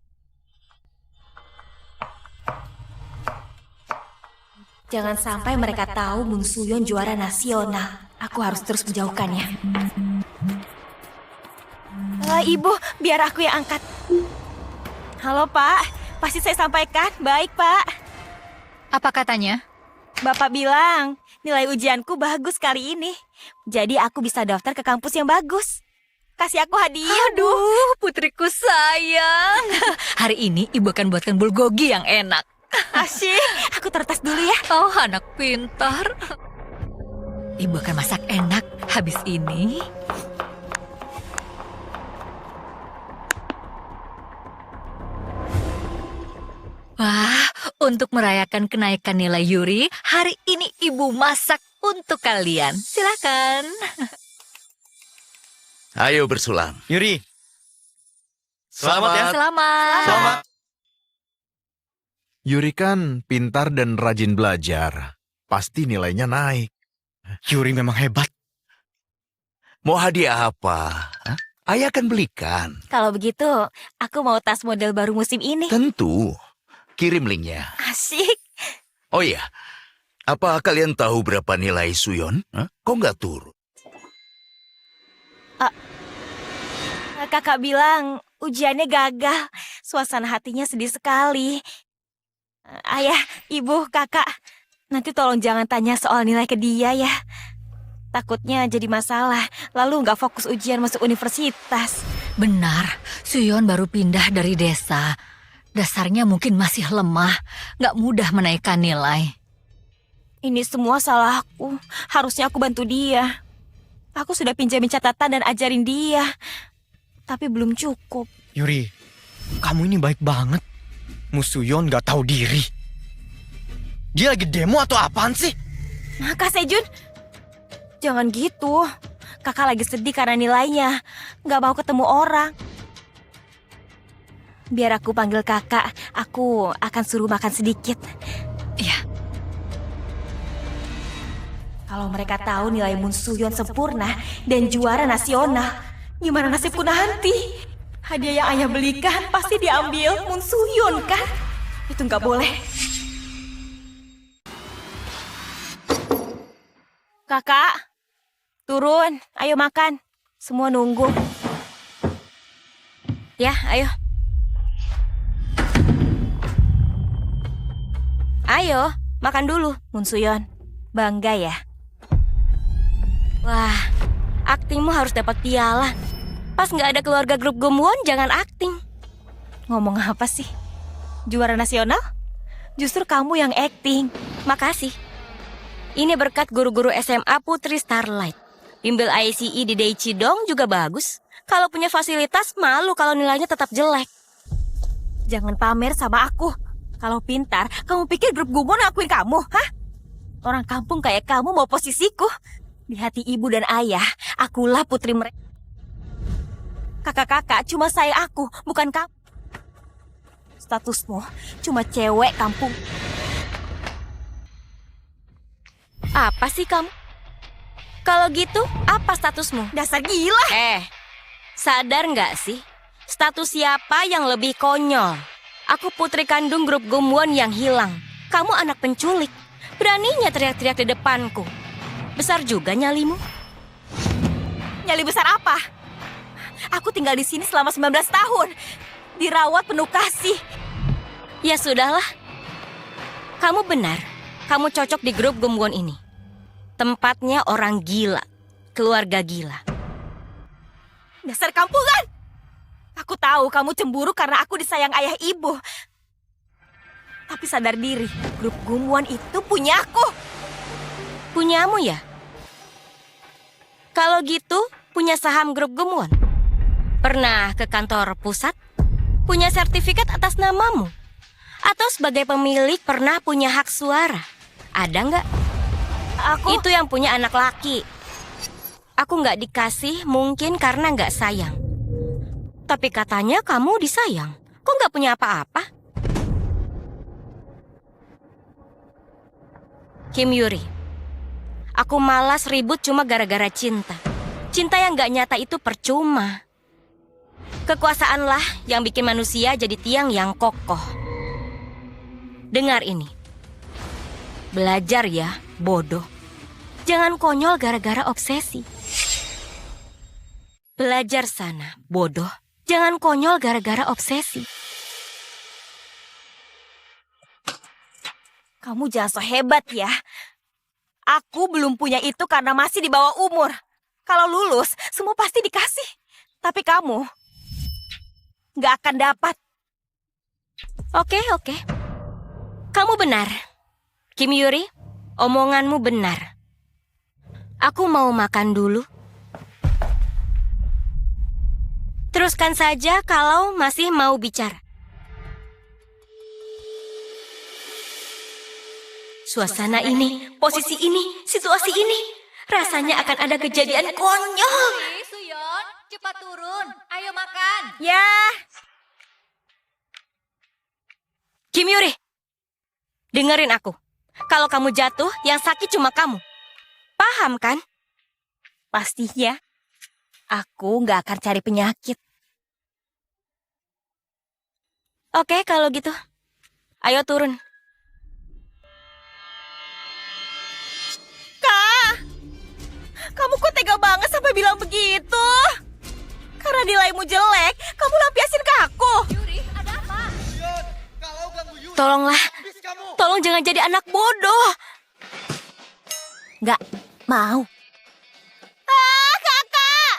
Jangan sampai mereka tahu Moon Soyun juara nasional. Aku harus terus menjauhkannya. Ibu, biar aku yang angkat. Halo Pak, pasti saya sampaikan. Baik Pak. Apa katanya? Bapak bilang nilai ujianku bagus kali ini. Jadi aku bisa daftar ke kampus yang bagus. Kasih aku hadiah, Bu. Aduh, putriku sayang. Hari ini ibu akan buatkan bulgogi yang enak. Asyik, aku tertas dulu ya. Oh, anak pintar. Ibu akan masak enak habis ini. Wah, untuk merayakan kenaikan nilai Yuri, hari ini ibu masak untuk kalian. Silakan. Ayo bersulang. Yuri, selamat ya. Selamat. Yuri kan pintar dan rajin belajar. Pasti nilainya naik. Yuri memang hebat. Mau hadiah apa? Hah? Ayah akan belikan. Kalau begitu, aku mau tas model baru musim ini. Tentu. Kirim linknya. Asyik. Oh iya, apa kalian tahu berapa nilai Suyon? Hah? Kok nggak turun? Kakak bilang ujiannya gagal. Suasana hatinya sedih sekali. Ayah, ibu, kakak, nanti tolong jangan tanya soal nilai ke dia ya. Takutnya jadi masalah, lalu nggak fokus ujian masuk universitas. Benar, Suyon baru pindah dari desa. Dasarnya mungkin masih lemah, nggak mudah menaikkan nilai. Ini semua salahku. Harusnya aku bantu dia. Aku sudah pinjamin catatan dan ajarin dia. Tapi belum cukup. Yuri, kamu ini baik banget. Musuyon gak tahu diri. Dia lagi demo atau apaan sih? Kak Sejun, jangan gitu. Kakak lagi sedih karena nilainya. Gak mau ketemu orang. Biar aku panggil kakak, aku akan suruh makan sedikit. Ya. Kalau mereka tahu nilai Moon Soyun sempurna dan juara nasional, gimana nasibku nanti? Hadiah yang ayah belikan pasti diambil Moon Soyun kan? Itu nggak boleh. Kakak, turun, ayo makan. Semua nunggu. Ya, ayo. Ayo, makan dulu, Moon Soyun. Bangga ya? Wah, aktingmu harus dapat piala. Pas nggak ada keluarga grup Gumwon, jangan akting. Ngomong apa sih? Juara nasional? Justru kamu yang akting. Makasih. Ini berkat guru-guru SMA Putri Starlight. Bimbel ICE di Daechi-dong juga bagus. Kalau punya fasilitas, malu kalau nilainya tetap jelek. Jangan pamer sama aku. Kalau pintar, kamu pikir grup Gumwon ngakuin kamu, hah? Orang kampung kayak kamu mau posisiku. Di hati ibu dan ayah, akulah putri mereka. Kakak-kakak cuma sayang aku, bukan kamu. Statusmu cuma cewek kampung. Apa sih kamu? Kalau gitu, apa statusmu? Dasar gila! Sadar nggak sih? Status siapa yang lebih konyol? Aku putri kandung grup Gumwon yang hilang. Kamu anak penculik. Beraninya teriak-teriak di depanku. Besar juga nyalimu. Nyali besar apa? Aku tinggal di sini selama 19 tahun. Dirawat penuh kasih. Ya sudahlah. Kamu benar. Kamu cocok di grup Gumwon ini. Tempatnya orang gila. Keluarga gila. Dasar kampungan! Aku tahu kamu cemburu karena aku disayang ayah ibu. Tapi sadar diri, grup Gumwon itu punya aku. Punyamu ya? Kalau gitu, punya saham grup Gemwon? Pernah ke kantor pusat? Punya sertifikat atas namamu? Atau sebagai pemilik pernah punya hak suara? Ada nggak? Itu yang punya anak laki. Aku nggak dikasih mungkin karena nggak sayang. Tapi katanya kamu disayang. Kok nggak punya apa-apa? Kim Yuri, aku malas ribut cuma gara-gara cinta. Cinta yang nggak nyata itu percuma. Kekuasaanlah yang bikin manusia jadi tiang yang kokoh. Dengar ini. Belajar ya, bodoh. Jangan konyol gara-gara obsesi. Belajar sana, bodoh. Jangan konyol gara-gara obsesi. Kamu jangan so hebat ya. Aku belum punya itu karena masih di bawah umur. Kalau lulus, semua pasti dikasih. Tapi kamu nggak akan dapat. Oke. Kamu benar. Kim Yuri, omonganmu benar. Aku mau makan dulu. Teruskan saja kalau masih mau bicara. Suasana ini, posisi ini, situasi ini, rasanya akan ada kejadian konyol. Suyon, cepat turun. Ayo makan. Ya, Kim Yuri, dengerin aku. Kalau kamu jatuh, yang sakit cuma kamu. Paham kan? pastinya aku nggak akan cari penyakit. Oke, kalau gitu. Ayo turun. Kamu kok tega banget sampai bilang begitu? Karena nilaimu jelek, kamu lampiasin ke aku. Yuri, ada apa? Tolonglah. Tolong jangan jadi anak bodoh. Nggak mau. Kakak!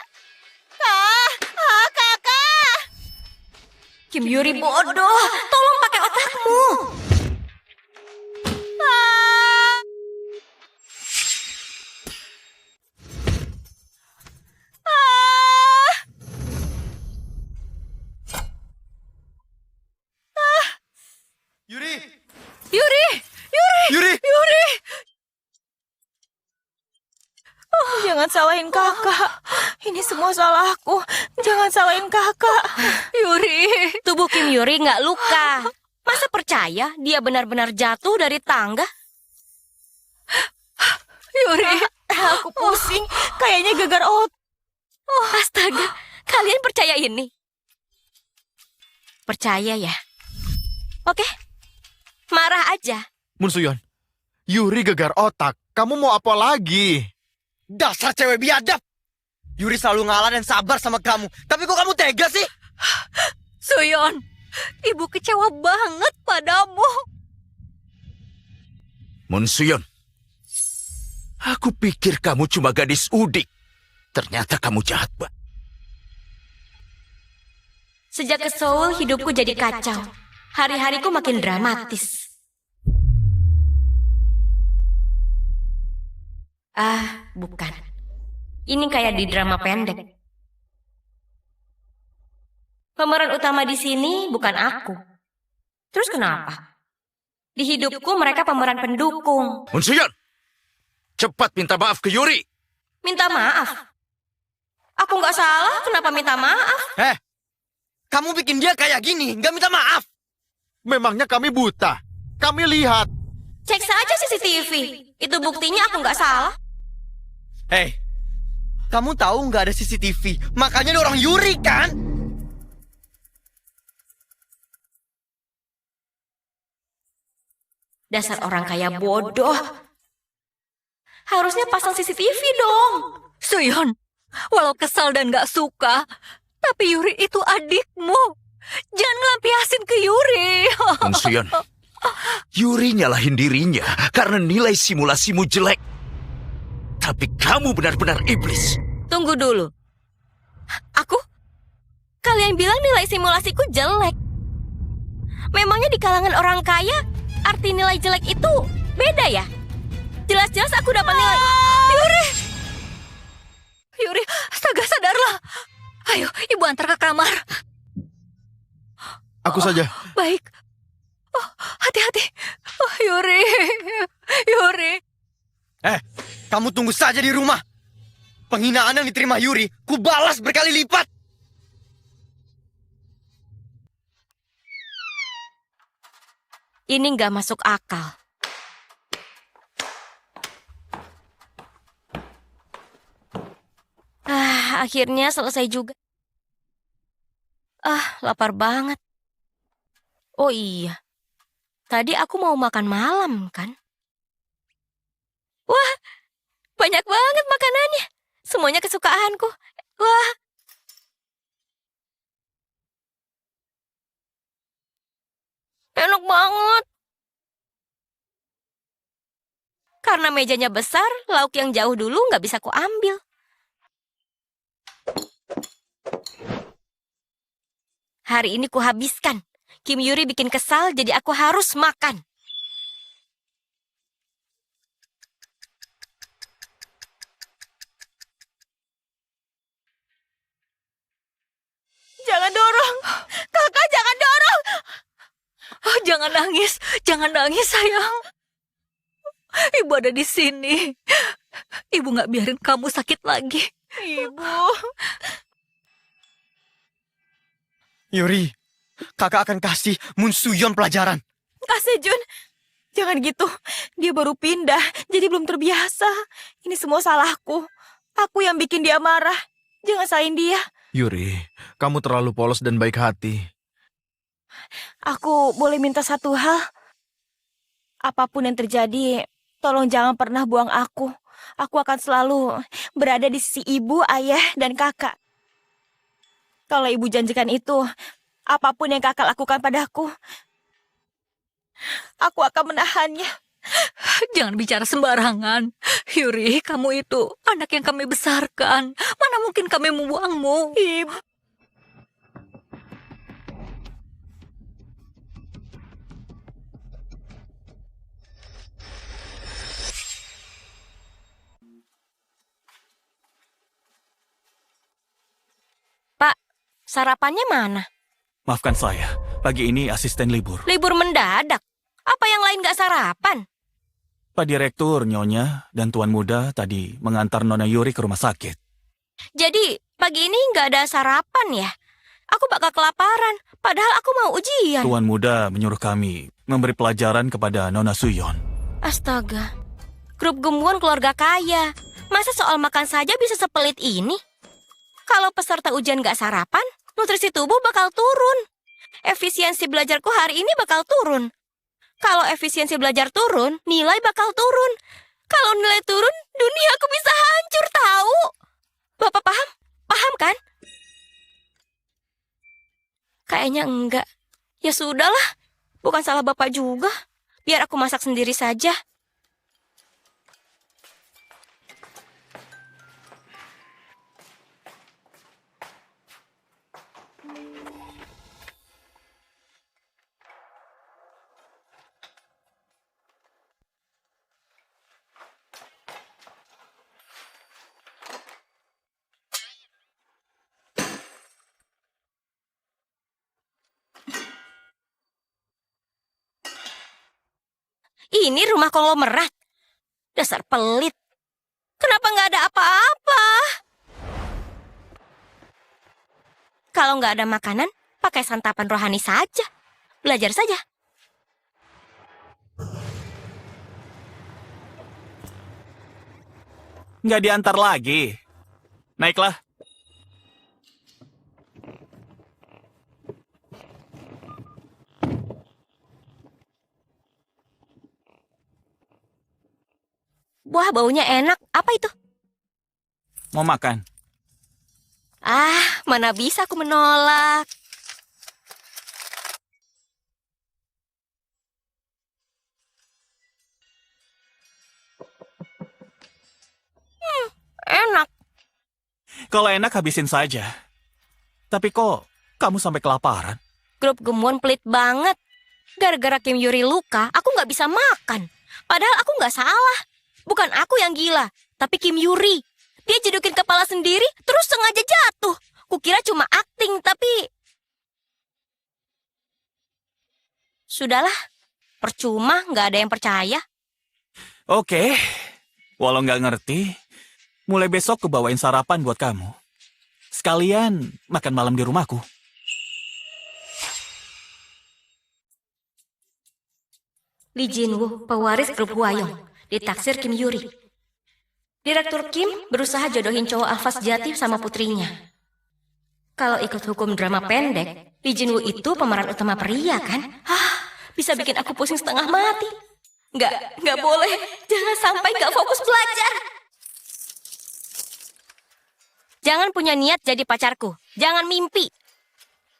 Kakak! Kim Yuri bodoh. Tolong pakai otakmu. Yuri! Jangan salahin kakak. Ini semua salahku. Jangan salahin kakak. Yuri. Tubuh Kim Yuri nggak luka. Masa percaya dia benar-benar jatuh dari tangga? Yuri, aku pusing. Kayaknya gegar otak. Astaga, kalian percaya ini? Percaya ya? Oke, marah aja. Munsuyon, Yuri gegar otak. Kamu mau apa lagi? Dasar cewek biadab! Yuri selalu ngalah dan sabar sama kamu. Tapi kok kamu tega sih? Suyon, ibu kecewa banget padamu. Munsuyon, aku pikir kamu cuma gadis udik. Ternyata kamu jahat, Mbak. Sejak ke Seoul, hidupku jadi kacau. Hari-hariku makin dramatis. Bukan. Ini kayak di drama pendek. Pemeran utama di sini bukan aku. Terus kenapa? Di hidupku mereka pemeran pendukung. Munsuyon, cepat minta maaf ke Yuri. Minta maaf? Aku nggak salah, kenapa minta maaf? Kamu bikin dia kayak gini, nggak minta maaf. Memangnya kami buta? Kami lihat. Cek saja CCTV. Itu buktinya aku nggak salah. Kamu tahu nggak ada CCTV, makanya ada orang Yuri kan? Dasar orang kaya bodoh. Harusnya pasang CCTV dong. Suyon, walau kesal dan gak suka, tapi Yuri itu adikmu. Jangan lampiasin ke Yuri. Munsuyon, Yuri nyalahin dirinya karena nilai simulasimu jelek. Tapi kamu benar-benar iblis. Tunggu dulu. Aku? Kalian bilang nilai simulasiku jelek. Memangnya di kalangan orang kaya, arti nilai jelek itu beda ya? Jelas-jelas aku dapat nilai. Yuri, astaga, sadarlah. Ayo, ibu antar ke kamar. Aku saja. Baik. Oh, hati-hati. Oh, Yuri. Yuri. Kamu tunggu saja di rumah. Penghinaan yang diterima Yuri, ku balas berkali lipat. Ini nggak masuk akal. Akhirnya selesai juga. Lapar banget. Oh iya, tadi aku mau makan malam kan? Wah, banyak banget makanannya. Semuanya kesukaanku. Wah. Enak banget. Karena mejanya besar, lauk yang jauh dulu nggak bisa kuambil. Hari ini kuhabiskan. Kim Yuri bikin kesal, jadi aku harus makan. Jangan dorong. Kakak, jangan dorong. Oh, jangan nangis sayang. Ibu ada di sini. Ibu nggak biarin kamu sakit lagi. Ibu. Yuri, kakak akan kasih Moon Soo-yeon pelajaran. Kak Sejun, jangan gitu. Dia baru pindah, jadi belum terbiasa. Ini semua salahku. Aku yang bikin dia marah. Jangan salahin dia. Yuri, kamu terlalu polos dan baik hati. Aku boleh minta satu hal? Apapun yang terjadi, tolong jangan pernah buang aku. Aku akan selalu berada di sisi ibu, ayah, dan kakak. Kalau ibu janjikan itu, apapun yang kakak lakukan padaku, aku akan menahannya. Jangan bicara sembarangan. Yuri, kamu itu anak yang kami besarkan. Mana mungkin kami membuangmu? Ibu. Pak, sarapannya mana? Maafkan saya, pagi ini asisten libur. Libur mendadak. Apa yang lain gak sarapan? Pak Direktur, Nyonya, dan Tuan Muda tadi mengantar Nona Yuri ke rumah sakit. Jadi, pagi ini gak ada sarapan ya? Aku bakal kelaparan, padahal aku mau ujian. Tuan Muda menyuruh kami memberi pelajaran kepada Nona Suyon. Astaga, grup gemuan keluarga kaya. Masa soal makan saja bisa sepelit ini? Kalau peserta ujian gak sarapan, nutrisi tubuh bakal turun. Efisiensi belajarku hari ini bakal turun. Kalau efisiensi belajar turun, nilai bakal turun. Kalau nilai turun, dunia aku bisa hancur tahu. Bapak paham? Paham kan? Kayaknya enggak. Ya sudahlah, bukan salah Bapak juga. Biar aku masak sendiri saja. Ini rumah konglomerat. Dasar pelit. Kenapa nggak ada apa-apa? Kalau nggak ada makanan, pakai santapan rohani saja. Belajar saja. Nggak diantar lagi. Naiklah. Wah, baunya enak. Apa itu? Mau makan? Mana bisa aku menolak. Enak. Kalau enak habisin saja. Tapi kok kamu sampai kelaparan? Grup gemuan pelit banget. Gara-gara Kim Yuri luka, aku nggak bisa makan. Padahal aku nggak salah. Bukan aku yang gila, tapi Kim Yuri. Dia jedukin kepala sendiri, terus sengaja jatuh. Kukira cuma akting, tapi... Sudahlah, percuma nggak ada yang percaya. Oke, walau nggak ngerti, mulai besok aku bawain sarapan buat kamu. Sekalian makan malam di rumahku. Lee Jin-woo, pewaris grup Hwayong, ditaksir Kim Yuri. Direktur Kim berusaha jodohin cowok alfa sejati sama putrinya. Kalau ikut hukum drama pendek, Lee Jin-woo itu pemeran utama pria kan? Bisa bikin aku pusing setengah mati. Nggak boleh. Jangan sampai nggak fokus belajar. Jangan punya niat jadi pacarku. Jangan mimpi.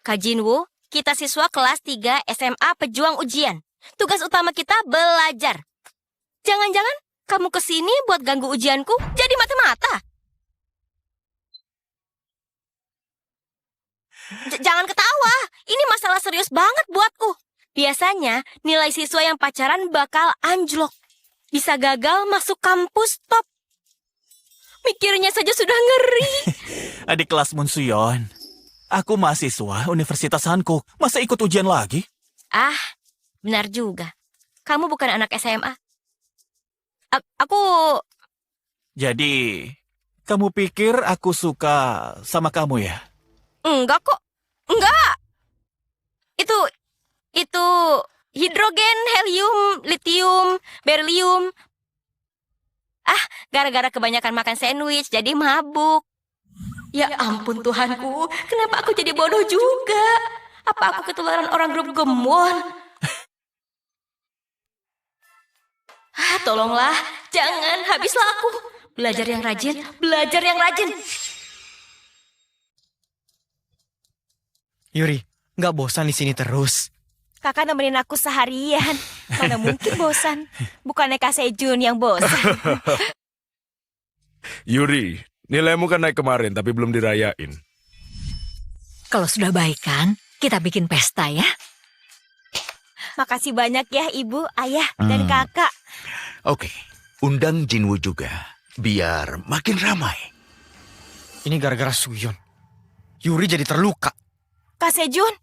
Kak Jin-woo, kita siswa kelas 3 SMA pejuang ujian. Tugas utama kita belajar. Jangan-jangan kamu kesini buat ganggu ujianku jadi mata-mata. Jangan ketawa. Ini masalah serius banget buatku. Biasanya nilai siswa yang pacaran bakal anjlok. Bisa gagal masuk kampus top. Mikirnya saja sudah ngeri. Adik kelas Moon Suyon, aku mahasiswa Universitas Hankook. Masa ikut ujian lagi? Benar juga. Kamu bukan anak SMA. Aku... Jadi, kamu pikir aku suka sama kamu ya? Enggak kok. Enggak. Itu hidrogen, helium, litium, berilium. Gara-gara kebanyakan makan sandwich jadi mabuk. Ya ampun Tuhanku, kenapa aku jadi bodoh juga? Apa aku ketularan orang grup Gemwon? Tolonglah, jangan, habislah aku. Belajar yang rajin, belajar yang rajin. Yuri, nggak bosan di sini terus? Kakak nemenin aku seharian. Mana mungkin bosan. Bukannya Kak Sejun yang bosan. Yuri, nilaimu kan naik kemarin tapi belum dirayain. Kalau sudah baik kan, kita bikin pesta ya. Makasih banyak ya Ibu, Ayah, dan Kakak. Oke, undang Jinwoo juga, biar makin ramai. Ini gara-gara Suyon. Yuri jadi terluka. Kak Sejun,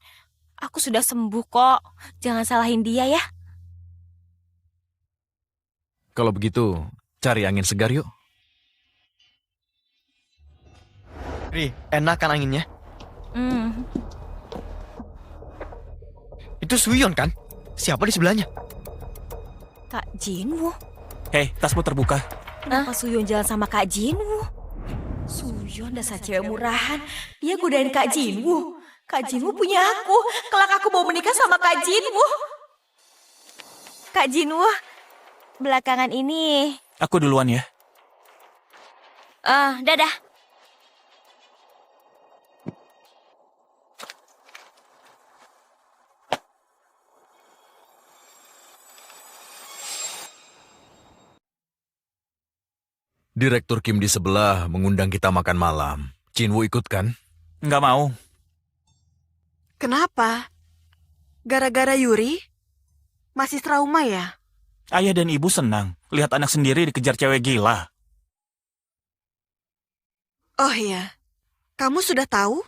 aku sudah sembuh kok. Jangan salahin dia ya. Kalau begitu, cari angin segar yuk. Ri, enak kan anginnya? Itu Suyon kan? Siapa di sebelahnya? Kak Jinwoo. Hei, tasmu terbuka. Kenapa Suyon jalan sama Kak Jinwoo? Suyon dasar cewek murahan. Dia godain Kak Jinwoo. Kak Jinwoo punya aku. Kelak aku mau menikah sama Kak Jinwoo. Kak Jinwoo, belakangan ini... Aku duluan ya. Dadah. Direktur Kim di sebelah mengundang kita makan malam. Jinwoo ikut kan? Nggak mau. Kenapa? Gara-gara Yuri? Masih trauma ya? Ayah dan ibu senang lihat anak sendiri dikejar cewek gila. Oh iya, kamu sudah tahu?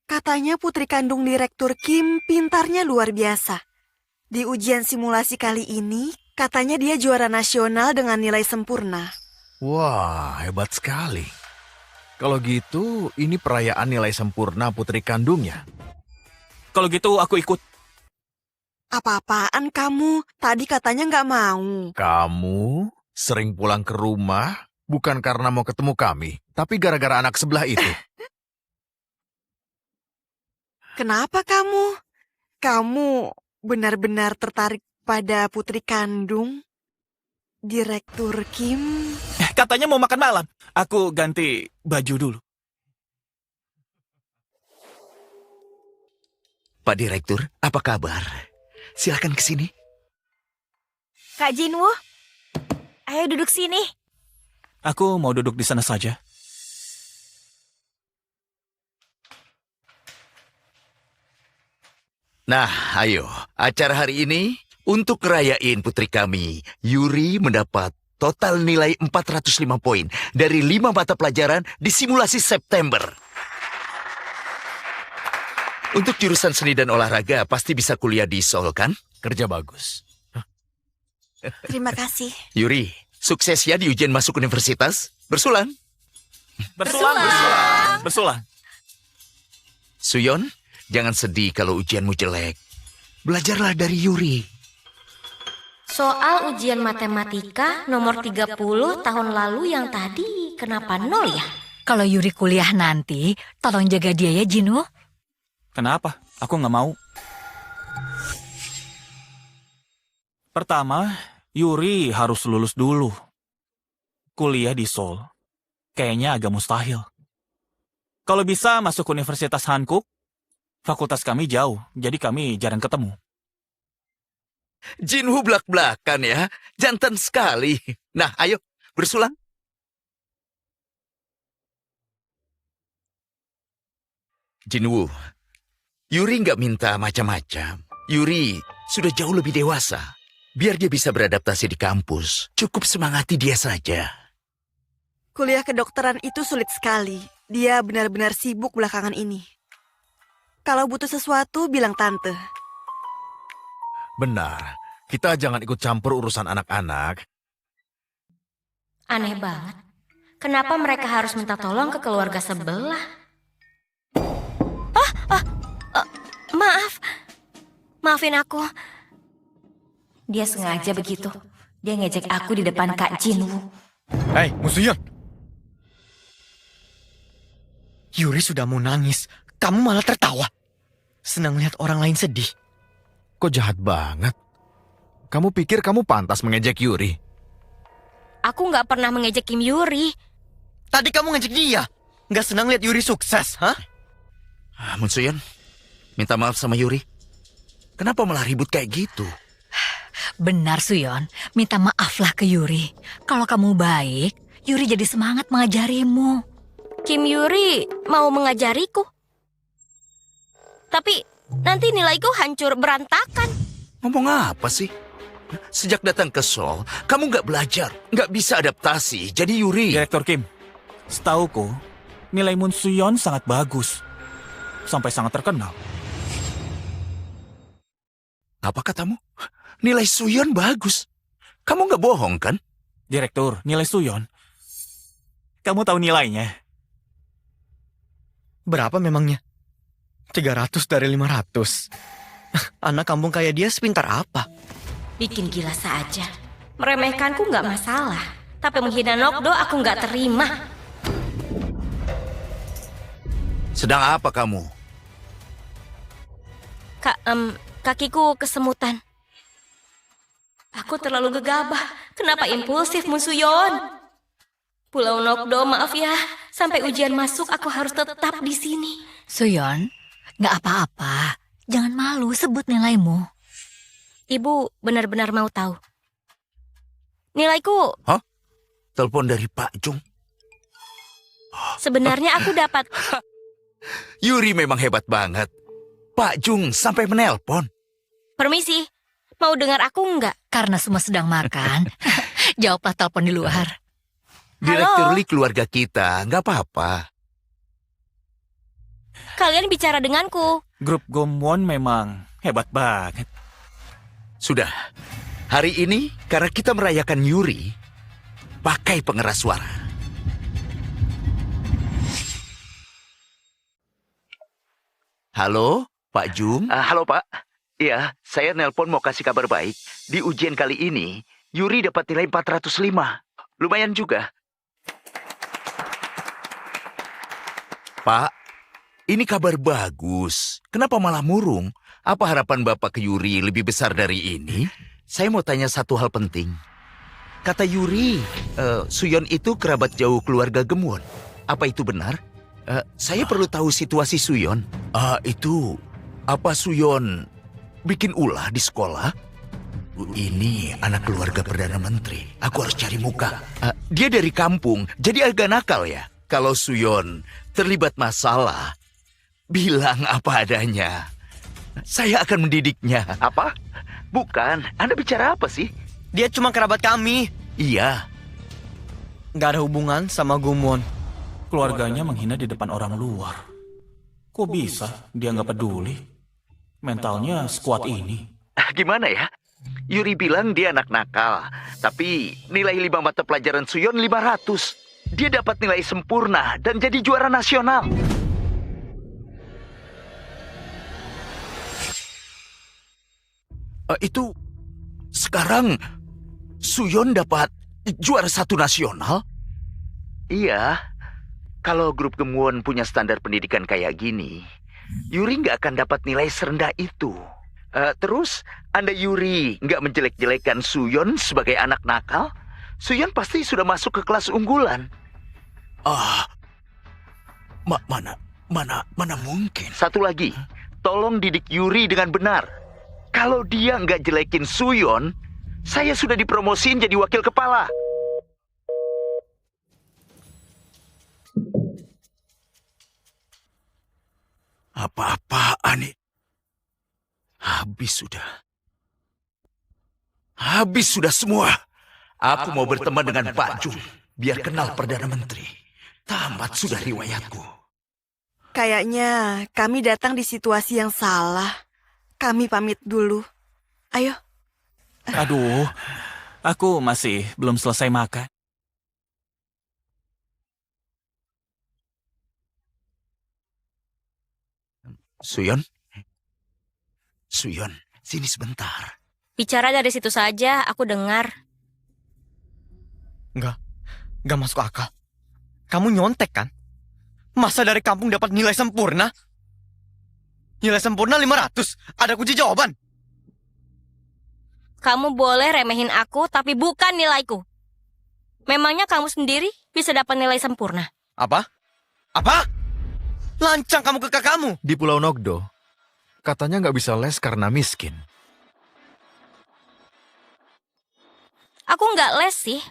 Katanya putri kandung Direktur Kim pintarnya luar biasa. Di ujian simulasi kali ini, katanya dia juara nasional dengan nilai sempurna. Wah, hebat sekali. Kalau gitu, ini perayaan nilai sempurna putri kandungnya. Kalau gitu aku ikut. Apa-apaan kamu? Tadi katanya nggak mau. Kamu sering pulang ke rumah bukan karena mau ketemu kami, tapi gara-gara anak sebelah itu. Kenapa kamu? Kamu benar-benar tertarik pada putri kandung Direktur Kim? Katanya mau makan malam. Aku ganti baju dulu. Pak Direktur, apa kabar? Silakan ke sini. Kak Jinwoo, ayo duduk sini. Aku mau duduk di sana saja. Nah, ayo. Acara hari ini untuk ngerayain putri kami, Yuri mendapat total nilai 405 poin dari 5 mata pelajaran di simulasi September. Untuk jurusan seni dan olahraga pasti bisa kuliah di Seoul kan? Kerja bagus. Terima kasih. Yuri, sukses ya di ujian masuk universitas. Bersulang. Bersulang. Suyon, jangan sedih kalau ujianmu jelek. Belajarlah dari Yuri. Soal ujian matematika nomor 30 tahun lalu yang tadi kenapa 0 ya? Kalau Yuri kuliah nanti, tolong jaga dia ya, Jinwoo. Kenapa? Aku nggak mau. Pertama, Yuri harus lulus dulu. Kuliah di Seoul kayaknya agak mustahil. Kalau bisa masuk Universitas Hankuk, fakultas kami jauh, jadi kami jarang ketemu. Jinwoo belak-belakan ya. Jantan sekali. Nah, ayo, bersulang. Jinwoo, Yuri nggak minta macam-macam. Yuri sudah jauh lebih dewasa. Biar dia bisa beradaptasi di kampus. Cukup semangati dia saja. Kuliah kedokteran itu sulit sekali. Dia benar-benar sibuk belakangan ini. Kalau butuh sesuatu, bilang tante. Benar, kita jangan ikut campur urusan anak-anak. Aneh banget. Kenapa mereka harus minta tolong ke keluarga sebelah? Maafin aku. Dia sengaja begitu. Dia ngejek aku di depan Kak Jinwoo. Hei, Musuyon. Yuri sudah mau nangis. Kamu malah tertawa. Senang lihat orang lain sedih. Kok jahat banget? Kamu pikir kamu pantas mengejek Yuri? Aku nggak pernah mengejek Kim Yuri. Tadi kamu ngejek dia. Nggak senang lihat Yuri sukses, hah? Munsuyon, minta maaf sama Yuri. Kenapa malah ribut kayak gitu? Benar, Suyon. Minta maaflah ke Yuri. Kalau kamu baik, Yuri jadi semangat mengajarimu. Kim Yuri mau mengajariku. Tapi nanti nilaiku hancur berantakan. Ngomong apa sih? Sejak datang ke Seoul, kamu nggak belajar, nggak bisa adaptasi. Jadi Yuri... Direktur Kim, setauku, nilai Moon Suyon sangat bagus. Sampai sangat terkenal. Apa katamu? Nilai Suyon bagus. Kamu nggak bohong kan? Direktur, nilai Suyon. Kamu tahu nilainya? Berapa memangnya? 300 dari 500. Anak kampung kayak dia sepintar apa? Bikin gila saja. Meremehkanku nggak masalah. Tapi menghina Nokdo aku nggak terima. Sedang apa kamu? Kakiku kesemutan. Aku terlalu gegabah. Kenapa impulsif, Musuyon? Pulau Nokdo, maaf ya. Sampai ujian masuk aku harus tetap di sini. Suyon, nggak apa-apa. Jangan malu sebut nilaimu. Ibu benar-benar mau tahu. Nilaiku... Hah? Telepon dari Pak Jung. Sebenarnya aku dapat... Yuri memang hebat banget. Pak Jung sampai menelpon. Permisi, mau dengar aku nggak? Karena semua sedang makan, jawablah telepon di luar. Direktur Lee keluarga kita, nggak apa-apa. Kalian bicara denganku. Grup Gomwon memang hebat banget. Sudah, hari ini karena kita merayakan Yuri, pakai pengeras suara. Halo, Pak Jung. Halo, Pak. Iya, saya nelpon mau kasih kabar baik. Di ujian kali ini, Yuri dapat nilai 405. Lumayan juga. Pak, ini kabar bagus. Kenapa malah murung? Apa harapan Bapak ke Yuri lebih besar dari ini? Saya mau tanya satu hal penting. Kata Yuri, Suyon itu kerabat jauh keluarga Gemwon. Apa itu benar? Saya perlu tahu situasi Suyon. Itu, apa Suyon bikin ulah di sekolah? Ini anak keluarga Perdana Menteri. Aku harus cari muka. Dia dari kampung, jadi agak nakal ya. Kalau Suyon terlibat masalah, bilang apa adanya. Saya akan mendidiknya. Apa? Bukan, Anda bicara apa sih? Dia cuma kerabat kami. Iya, nggak ada hubungan sama Gumwon. Keluarganya menghina di depan orang luar. Kok bisa dia nggak peduli? Mentalnya sekuat ini. Gimana ya? Yuri bilang dia anak nakal, tapi nilai 5 mata pelajaran Suyon 500. Dia dapat nilai sempurna dan jadi juara nasional. Itu sekarang Suyon dapat juara 1 nasional? Iya. Kalau grup Gemwon punya standar pendidikan kayak gini, Yuri nggak akan dapat nilai serendah itu. Terus, Anda Yuri nggak menjelek-jelekan Suyon sebagai anak nakal, Suyon pasti sudah masuk ke kelas unggulan. Mana mungkin? Satu lagi, tolong didik Yuri dengan benar. Kalau dia nggak jelekin Suyon, saya sudah dipromosiin jadi wakil kepala. Apa-apaan nih? Habis sudah semua. Aku mau berteman dengan Pak Jung, biar kenal Perdana Menteri. Tamat sudah riwayatku. Kayaknya kami datang di situasi yang salah. Kami pamit dulu. Ayo. Aduh, aku masih belum selesai makan. Suyon, sini sebentar. Bicara dari situ saja, aku dengar. Nggak masuk akal. Kamu nyontek kan? Masa dari kampung dapat nilai sempurna? Nilai sempurna 500. Ada kunci jawaban. Kamu boleh remehin aku, tapi bukan nilaiku. Memangnya kamu sendiri bisa dapat nilai sempurna? Apa? Lancang kamu ke kakakmu. Di Pulau Nogdo, katanya nggak bisa les karena miskin. Aku nggak les sih.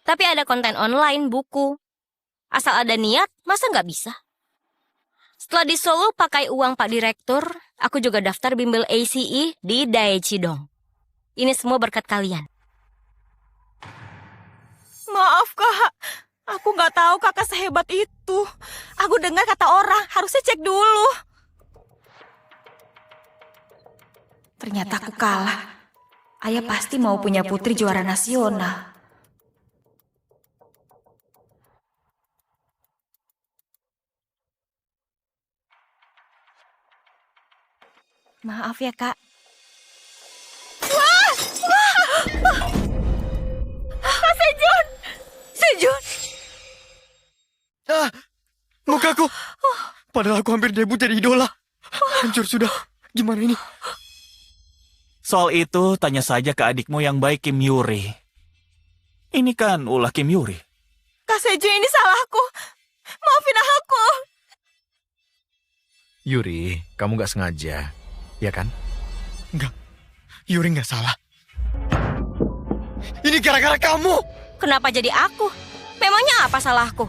Tapi ada konten online, buku. Asal ada niat, masa nggak bisa? Setelah di Solo pakai uang Pak Direktur, aku juga daftar bimbel ACE di Daechidong. Ini semua berkat kalian. Maaf, Kak. Aku nggak tahu kakak sehebat itu. Aku dengar kata orang, harusnya cek dulu. Ternyata aku kalah. Ayah pasti mau punya putri juara nasional. Maaf ya, Kak. Kak Sejun! Sejun! Mukaku. Padahal aku hampir debut jadi idola. Hancur sudah. Gimana ini? Soal itu tanya saja ke adikmu yang baik, Kim Yuri. Ini kan ulah Kim Yuri. Kak Sejun, ini salahku. Maafin aku. Yuri, kamu nggak sengaja, ya kan? Enggak. Yuri nggak salah. Ini gara-gara kamu. Kenapa jadi aku? Memangnya apa salahku?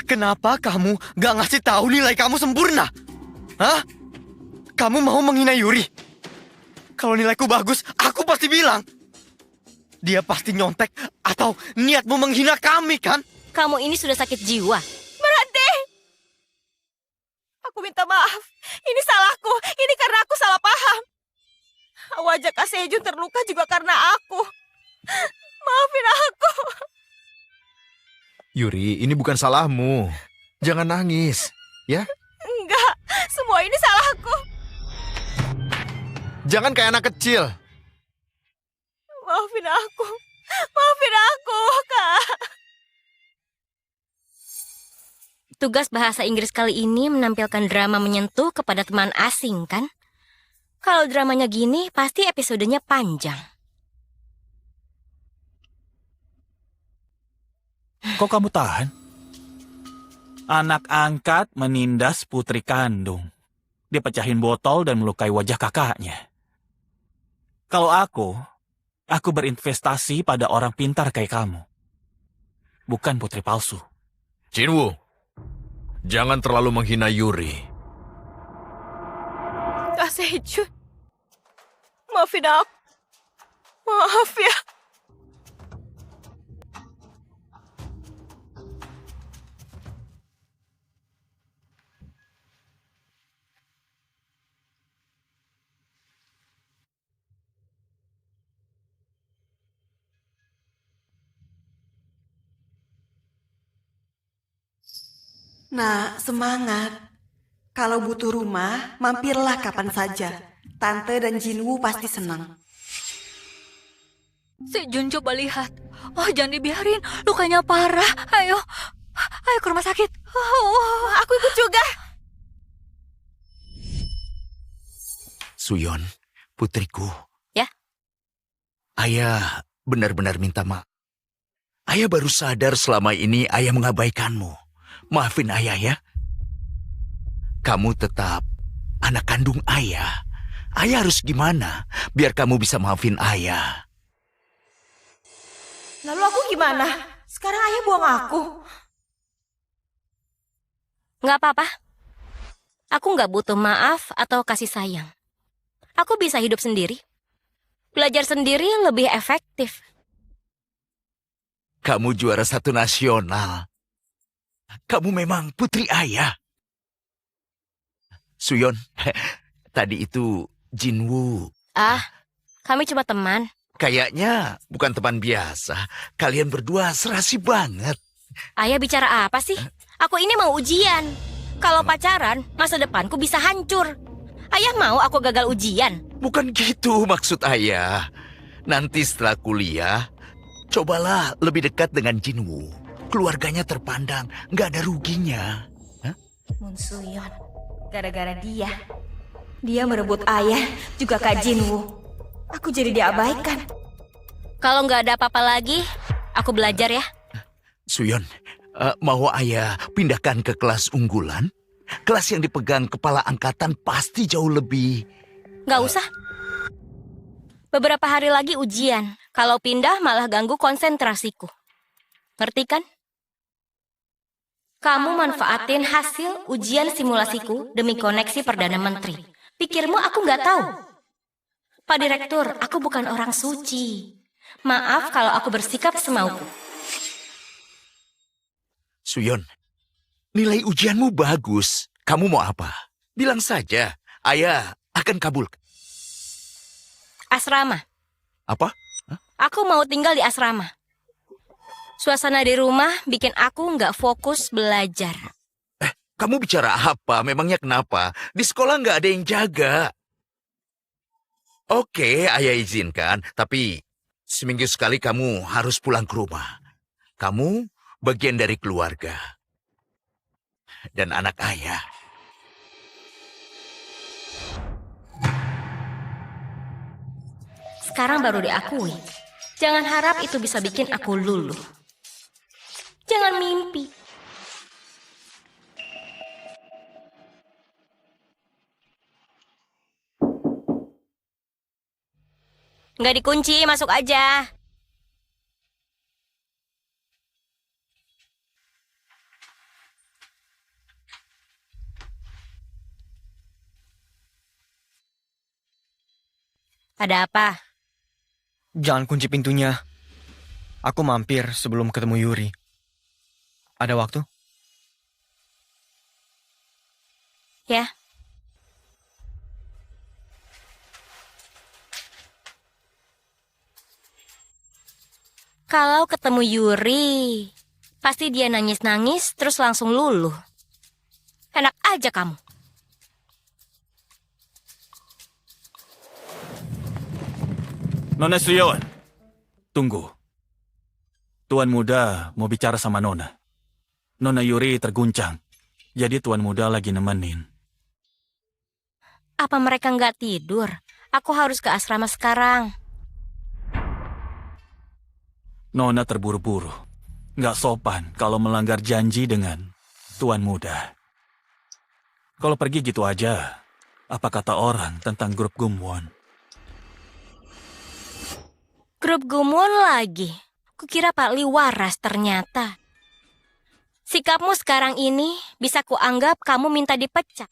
Kenapa kamu gak ngasih tahu nilai kamu sempurna? Hah? Kamu mau menghina Yuri? Kalau nilaiku bagus, aku pasti bilang. Dia pasti nyontek atau niatmu menghina kami, kan? Kamu ini sudah sakit jiwa. Berhenti! Aku minta maaf. Ini salahku. Ini karena aku salah paham. Wajah Kak Sejun terluka juga karena aku. Maafin aku. Yuri, ini bukan salahmu. Jangan nangis, ya? Enggak, semua ini salahku. Jangan kayak anak kecil. Maafin aku. Maafin aku, Kak. Tugas bahasa Inggris kali ini menampilkan drama menyentuh kepada teman asing, kan? Kalau dramanya gini, pasti episodenya panjang. Kok kamu tahan? Anak angkat menindas putri kandung. Dia pecahin botol dan melukai wajah kakaknya. Kalau aku berinvestasi pada orang pintar kayak kamu. Bukan putri palsu. Jinwoo, jangan terlalu menghina Yuri. Kak Sejun. Maafin aku. Maaf ya. Nah, semangat. Kalau butuh rumah, mampirlah kapan saja. Tante dan Jinwoo pasti senang. Sejun coba lihat. Oh, jangan dibiarin. Lukanya parah. Ayo. Ayo ke rumah sakit. Oh, Aku ikut juga. Suyon, putriku. Ya? Ayah benar-benar minta maaf. Ayah baru sadar selama ini ayah mengabaikanmu. Maafin ayah ya. Kamu tetap anak kandung ayah. Ayah harus gimana biar kamu bisa maafin ayah? Lalu aku gimana? Sekarang ayah buang aku. Nggak apa-apa. Aku nggak butuh maaf atau kasih sayang. Aku bisa hidup sendiri. Belajar sendiri lebih efektif. Kamu juara 1 nasional. Kamu memang putri ayah. Suyon, tadi itu Jinwoo. Ah, kami cuma teman. Kayaknya bukan teman biasa. Kalian berdua serasi banget. Ayah bicara apa sih? Aku ini mau ujian. Kalau pacaran, masa depanku bisa hancur. Ayah mau aku gagal ujian? Bukan gitu maksud ayah. Nanti setelah kuliah, cobalah lebih dekat dengan Jinwoo. Keluarganya terpandang, nggak ada ruginya. Moon Suyon, gara-gara dia merebut ayah juga Kak Jinwoo. Aku jadi diabaikan. Kalau nggak ada apa-apa lagi, aku belajar ya. Suyon, mau ayah pindahkan ke kelas unggulan? Kelas yang dipegang kepala angkatan pasti jauh lebih... Nggak usah. Beberapa hari lagi ujian. Kalau pindah malah ganggu konsentrasiku. Ngerti kan? Kamu manfaatin hasil ujian simulasiku demi koneksi Perdana Menteri. Pikirmu aku nggak tahu? Pak Direktur, aku bukan orang suci. Maaf kalau aku bersikap semauku. Suyon, nilai ujianmu bagus. Kamu mau apa? Bilang saja, ayah akan kabulkan. Asrama. Apa? Aku mau tinggal di asrama. Suasana di rumah bikin aku nggak fokus belajar. Kamu bicara apa? Memangnya kenapa? Di sekolah nggak ada yang jaga. Oke, ayah izinkan. Tapi seminggu sekali kamu harus pulang ke rumah. Kamu bagian dari keluarga. Dan anak ayah. Sekarang baru diakui. Jangan harap itu bisa bikin aku luluh. Jangan mimpi. Nggak dikunci, masuk aja. Ada apa? Jangan kunci pintunya. Aku mampir sebelum ketemu Yuri. Ada waktu? Ya. Kalau ketemu Yuri, pasti dia nangis-nangis terus langsung luluh. Enak aja kamu. Nona Suyon, tunggu. Tuan muda mau bicara sama Nona. Nona Yuri terguncang, jadi tuan muda lagi nemenin. Apa mereka nggak tidur? Aku harus ke asrama sekarang. Nona terburu-buru. Nggak sopan kalau melanggar janji dengan tuan muda. Kalau pergi gitu aja, apa kata orang tentang grup Gumwon? Grup Gumwon lagi. Kukira Pak Li waras ternyata. Sikapmu sekarang ini bisa kuanggap kamu minta dipecat.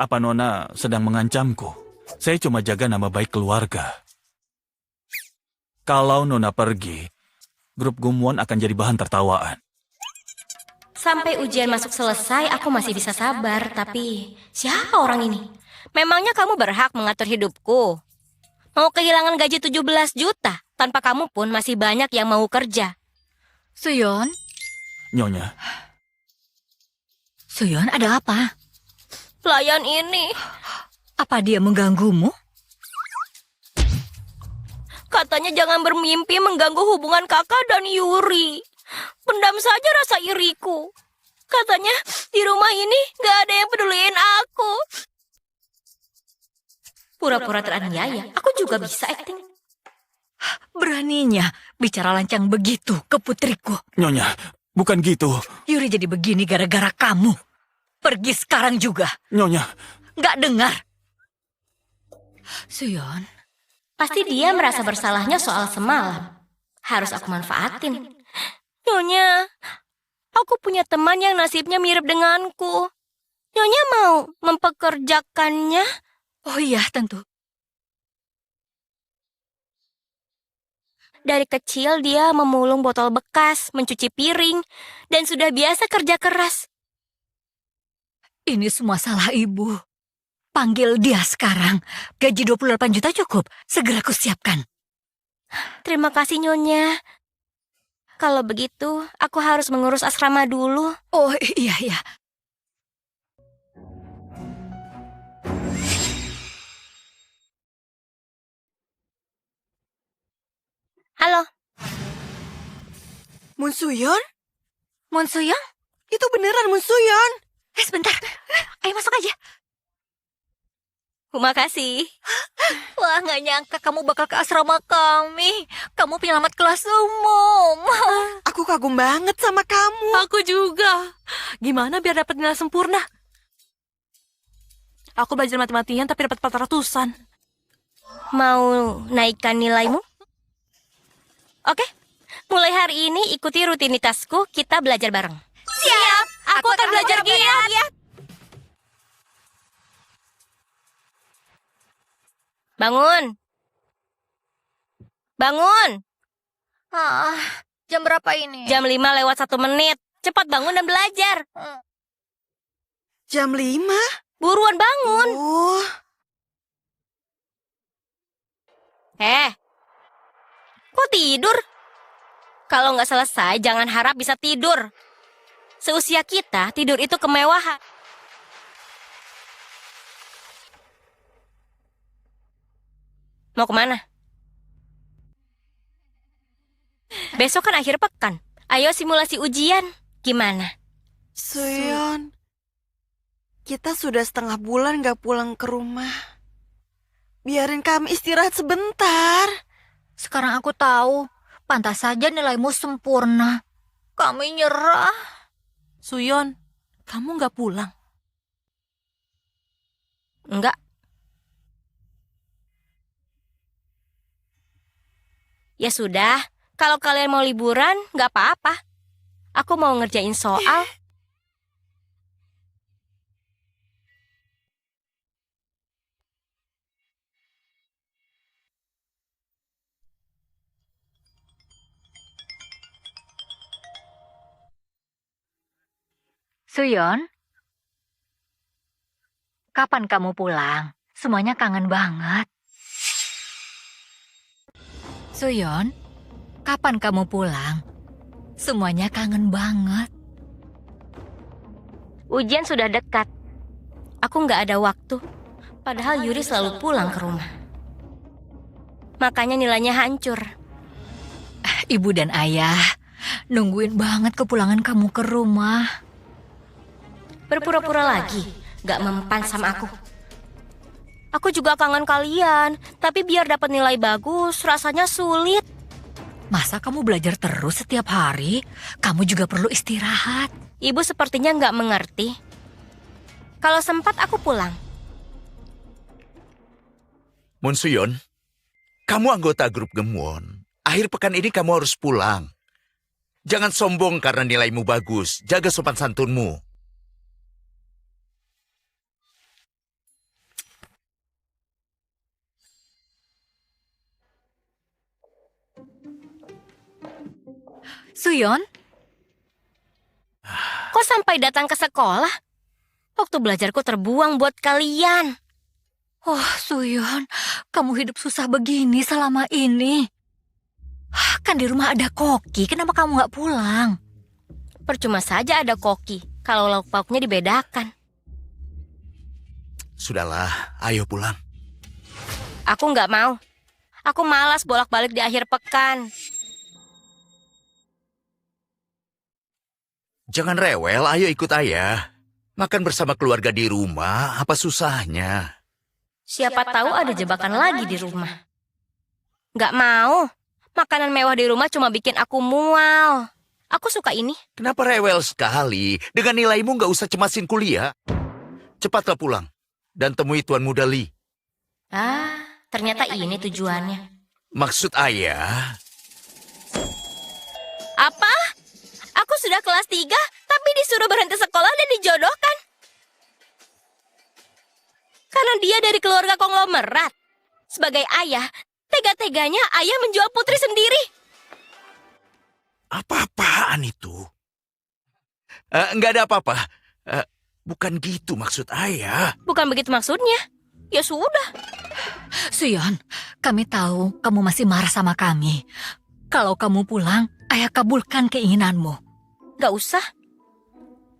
Apa Nona sedang mengancamku? Saya cuma jaga nama baik keluarga. Kalau Nona pergi, grup Gumwon akan jadi bahan tertawaan. Sampai ujian masuk selesai, aku masih bisa sabar. Tapi siapa orang ini? Memangnya kamu berhak mengatur hidupku? Mau kehilangan gaji 17 juta, tanpa kamu pun masih banyak yang mau kerja. Suyon, Nyonya. Suyon, ada apa? Pelayan ini Apa dia mengganggumu? katanya jangan bermimpi mengganggu hubungan kakak dan Yuri. Pendam saja rasa iriku. Katanya di rumah ini gak ada yang peduliin aku. Pura-pura teraniaya, aku juga bisa acting. Beraninya bicara lancang begitu ke putriku. Nyonya, bukan gitu. Yuri jadi begini gara-gara kamu. Pergi sekarang juga. Nyonya. Nggak dengar. Suyon. Pasti dia merasa bersalahnya soal semalam. Harus aku manfaatin. Nyonya, aku punya teman yang nasibnya mirip denganku. Nyonya mau mempekerjakannya? Oh iya, tentu. Dari kecil dia memulung botol bekas, mencuci piring, dan sudah biasa kerja keras. Ini semua salah ibu. Panggil dia sekarang. Gaji 28 juta cukup. Segera kusiapkan. Terima kasih, Nyonya. Kalau begitu, aku harus mengurus asrama dulu. Oh iya, iya. Halo, Moon Suyon? Moon Suyong? Itu beneran Moon Suyon. Sebentar. Ayo masuk aja. Terima kasih. Wah, nggak nyangka kamu bakal ke asrama kami. Kamu penyelamat kelas umum. Aku kagum banget sama kamu. Aku juga. Gimana biar dapat nilai sempurna? Aku belajar mati-matian tapi dapat 400-an. Mau naikkan nilaimu? Oke, mulai hari ini ikuti rutinitasku, kita belajar bareng. Siap, aku akan belajar giat. Bangun. Bangun. Jam berapa ini? Jam 5 lewat 1 menit. Cepat bangun dan belajar. Jam 5? Buruan bangun. Oh, Kok tidur? Kalau nggak selesai, jangan harap bisa tidur. Seusia kita, tidur itu kemewahan. Mau kemana? Besok kan akhir pekan. Ayo simulasi ujian. Gimana? Suyon. Kita sudah setengah bulan gak pulang ke rumah. Biarin kami istirahat sebentar. Sekarang aku tahu. Pantas saja nilaimu sempurna. Kami nyerah. Suyon, kamu nggak pulang? Enggak. Ya sudah, kalau kalian mau liburan, nggak apa-apa. Aku mau ngerjain soal. Suyon, kapan kamu pulang? Semuanya kangen banget. Suyon, kapan kamu pulang? Semuanya kangen banget. Ujian sudah dekat. Aku nggak ada waktu. Padahal Yuri selalu pulang ke rumah. Makanya nilainya hancur. Ibu dan ayah nungguin banget kepulangan kamu ke rumah. Berpura-pura lagi, nggak mempan sama aku. Aku juga kangen kalian, tapi biar dapat nilai bagus, rasanya sulit. Masa kamu belajar terus setiap hari? Kamu juga perlu istirahat. Ibu sepertinya nggak mengerti. Kalau sempat aku pulang. Moon Suyon, kamu anggota grup Gemwon. Akhir pekan ini kamu harus pulang. Jangan sombong karena nilaimu bagus. Jaga sopan santunmu. Suyon, Kok sampai datang ke sekolah? Waktu belajarku terbuang buat kalian. oh Suyon, kamu hidup susah begini selama ini. Kan di rumah ada Koki, kenapa kamu nggak pulang? Percuma saja ada koki kalau lauk pauknya dibedakan. Sudahlah, ayo pulang. Aku nggak mau. Aku malas bolak-balik di akhir pekan. Jangan rewel, ayo ikut ayah. Makan bersama keluarga di rumah, apa susahnya? Siapa tahu ada jebakan lagi di rumah. Nggak mau. Makanan mewah di rumah cuma bikin aku mual. Aku suka ini. Kenapa rewel sekali? Dengan nilaimu nggak usah cemasin kuliah. Cepatlah pulang dan temui Tuan Muda Lee. Ternyata ini tujuannya. Maksud ayah, Apa? Aku sudah kelas 3, tapi disuruh berhenti sekolah dan dijodohkan. Karena dia dari keluarga konglomerat. Sebagai ayah, tega-teganya ayah menjual putri sendiri. apa-apaan itu? Nggak ada apa-apa. Bukan gitu maksud ayah. Bukan begitu maksudnya. Ya sudah. Suyon, kami tahu kamu masih marah sama kami. Kalau kamu pulang, ayah kabulkan keinginanmu. Gak usah.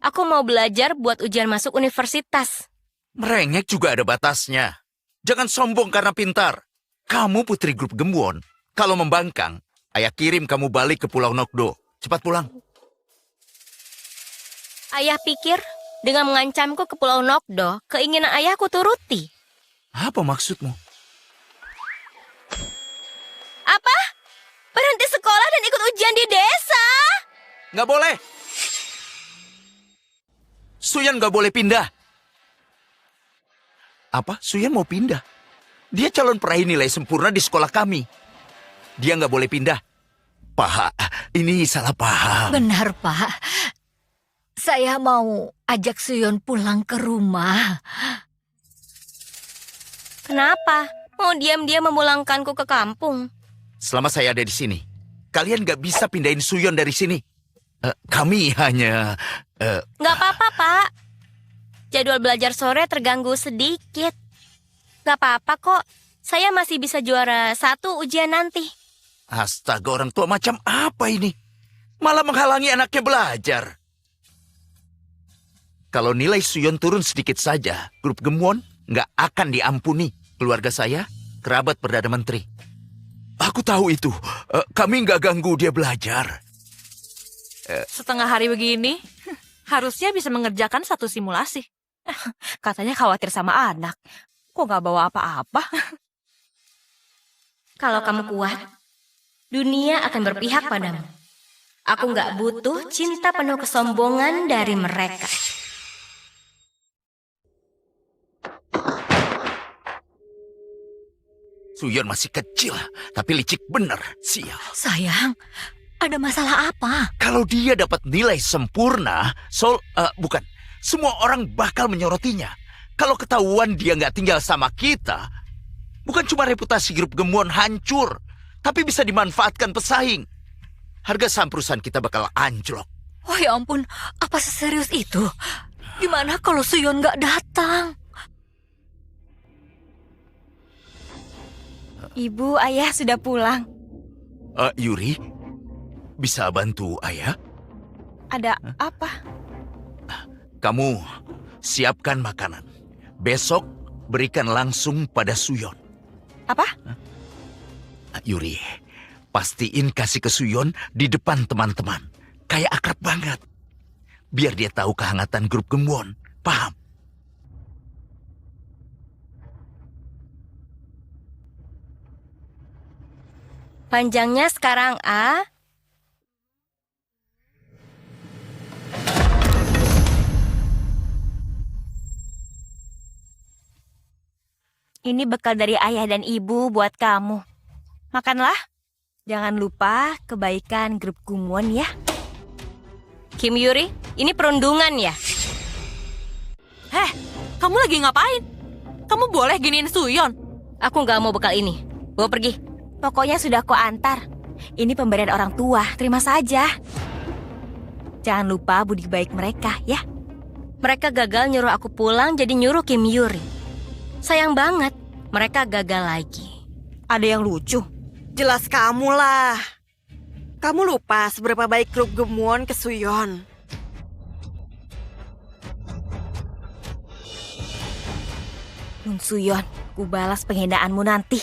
Aku mau belajar buat ujian masuk universitas. Merengek juga ada batasnya. Jangan sombong karena pintar. Kamu putri grup Gemwon. Kalau membangkang, ayah kirim kamu balik ke Pulau Nokdo. Cepat pulang. Ayah pikir dengan mengancamku ke Pulau Nokdo, keinginan ayahku turuti. Apa maksudmu? Apa? Berhenti sekolah dan ikut ujian di desa? Nggak boleh. Suyan nggak boleh pindah. Apa? Suyan mau pindah? Dia calon peraih nilai sempurna di sekolah kami. Dia nggak boleh pindah. Pak, ini salah paham. Benar, Pak. Saya mau ajak Suyon pulang ke rumah. Kenapa? Mau diam-diam memulangkanku ke kampung? Selama saya ada di sini, kalian nggak bisa pindahin Suyon dari sini. Kami hanya... Nggak apa-apa, Pak. Jadwal belajar sore terganggu sedikit. Nggak apa-apa kok. Saya masih bisa juara 1 ujian nanti. Astaga, orang tua macam apa ini? Malah menghalangi anaknya belajar. Kalau nilai Suyon turun sedikit saja, grup Gemwon nggak akan diampuni. Keluarga saya, kerabat Perdana Menteri. Aku tahu itu. Kami nggak ganggu dia belajar. Setengah hari begini, harusnya bisa mengerjakan 1 simulasi. Katanya khawatir sama anak. Kok nggak bawa apa-apa? Kalau kamu kuat, dunia akan berpihak padamu. Aku nggak butuh cinta penuh kesombongan dari mereka. Suyon masih kecil, tapi licik bener. Sial. Sayang, ada masalah apa? Kalau dia dapat nilai sempurna, bukan. Semua orang bakal menyoroti-nya. Kalau ketahuan dia nggak tinggal sama kita, bukan cuma reputasi grup Gemwon hancur, tapi bisa dimanfaatkan pesaing. Harga saham perusahaan kita bakal anjlok. Oh ya ampun, apa seserius itu? Gimana kalau Suyon nggak datang? Ibu, ayah sudah pulang. Yuri, bisa bantu ayah? Ada apa? Kamu siapkan makanan. Besok berikan langsung pada Suyon. Apa? Yuri, pastiin kasih ke Suyon di depan teman-teman. Kayak akrab banget. Biar dia tahu kehangatan grup Gemwon. Paham? Panjangnya sekarang A. Ini bekal dari ayah dan ibu buat kamu. Makanlah. Jangan lupa kebaikan grup Gemwon ya. Kim Yuri, ini perundungan ya? Kamu lagi ngapain? Kamu boleh giniin Suyon. Aku nggak mau bekal ini. Bawa pergi. Pokoknya sudah kau antar. Ini pemberian orang tua, terima saja. Jangan lupa budi baik mereka ya. Mereka gagal nyuruh aku pulang, jadi nyuruh Kim Yuri. Sayang banget, mereka gagal lagi. Ada yang lucu. Jelas kamu lah. Kamu lupa seberapa baik grup Gemwon ke Suyon. Moon Suyon, ku balas penghinaanmu nanti.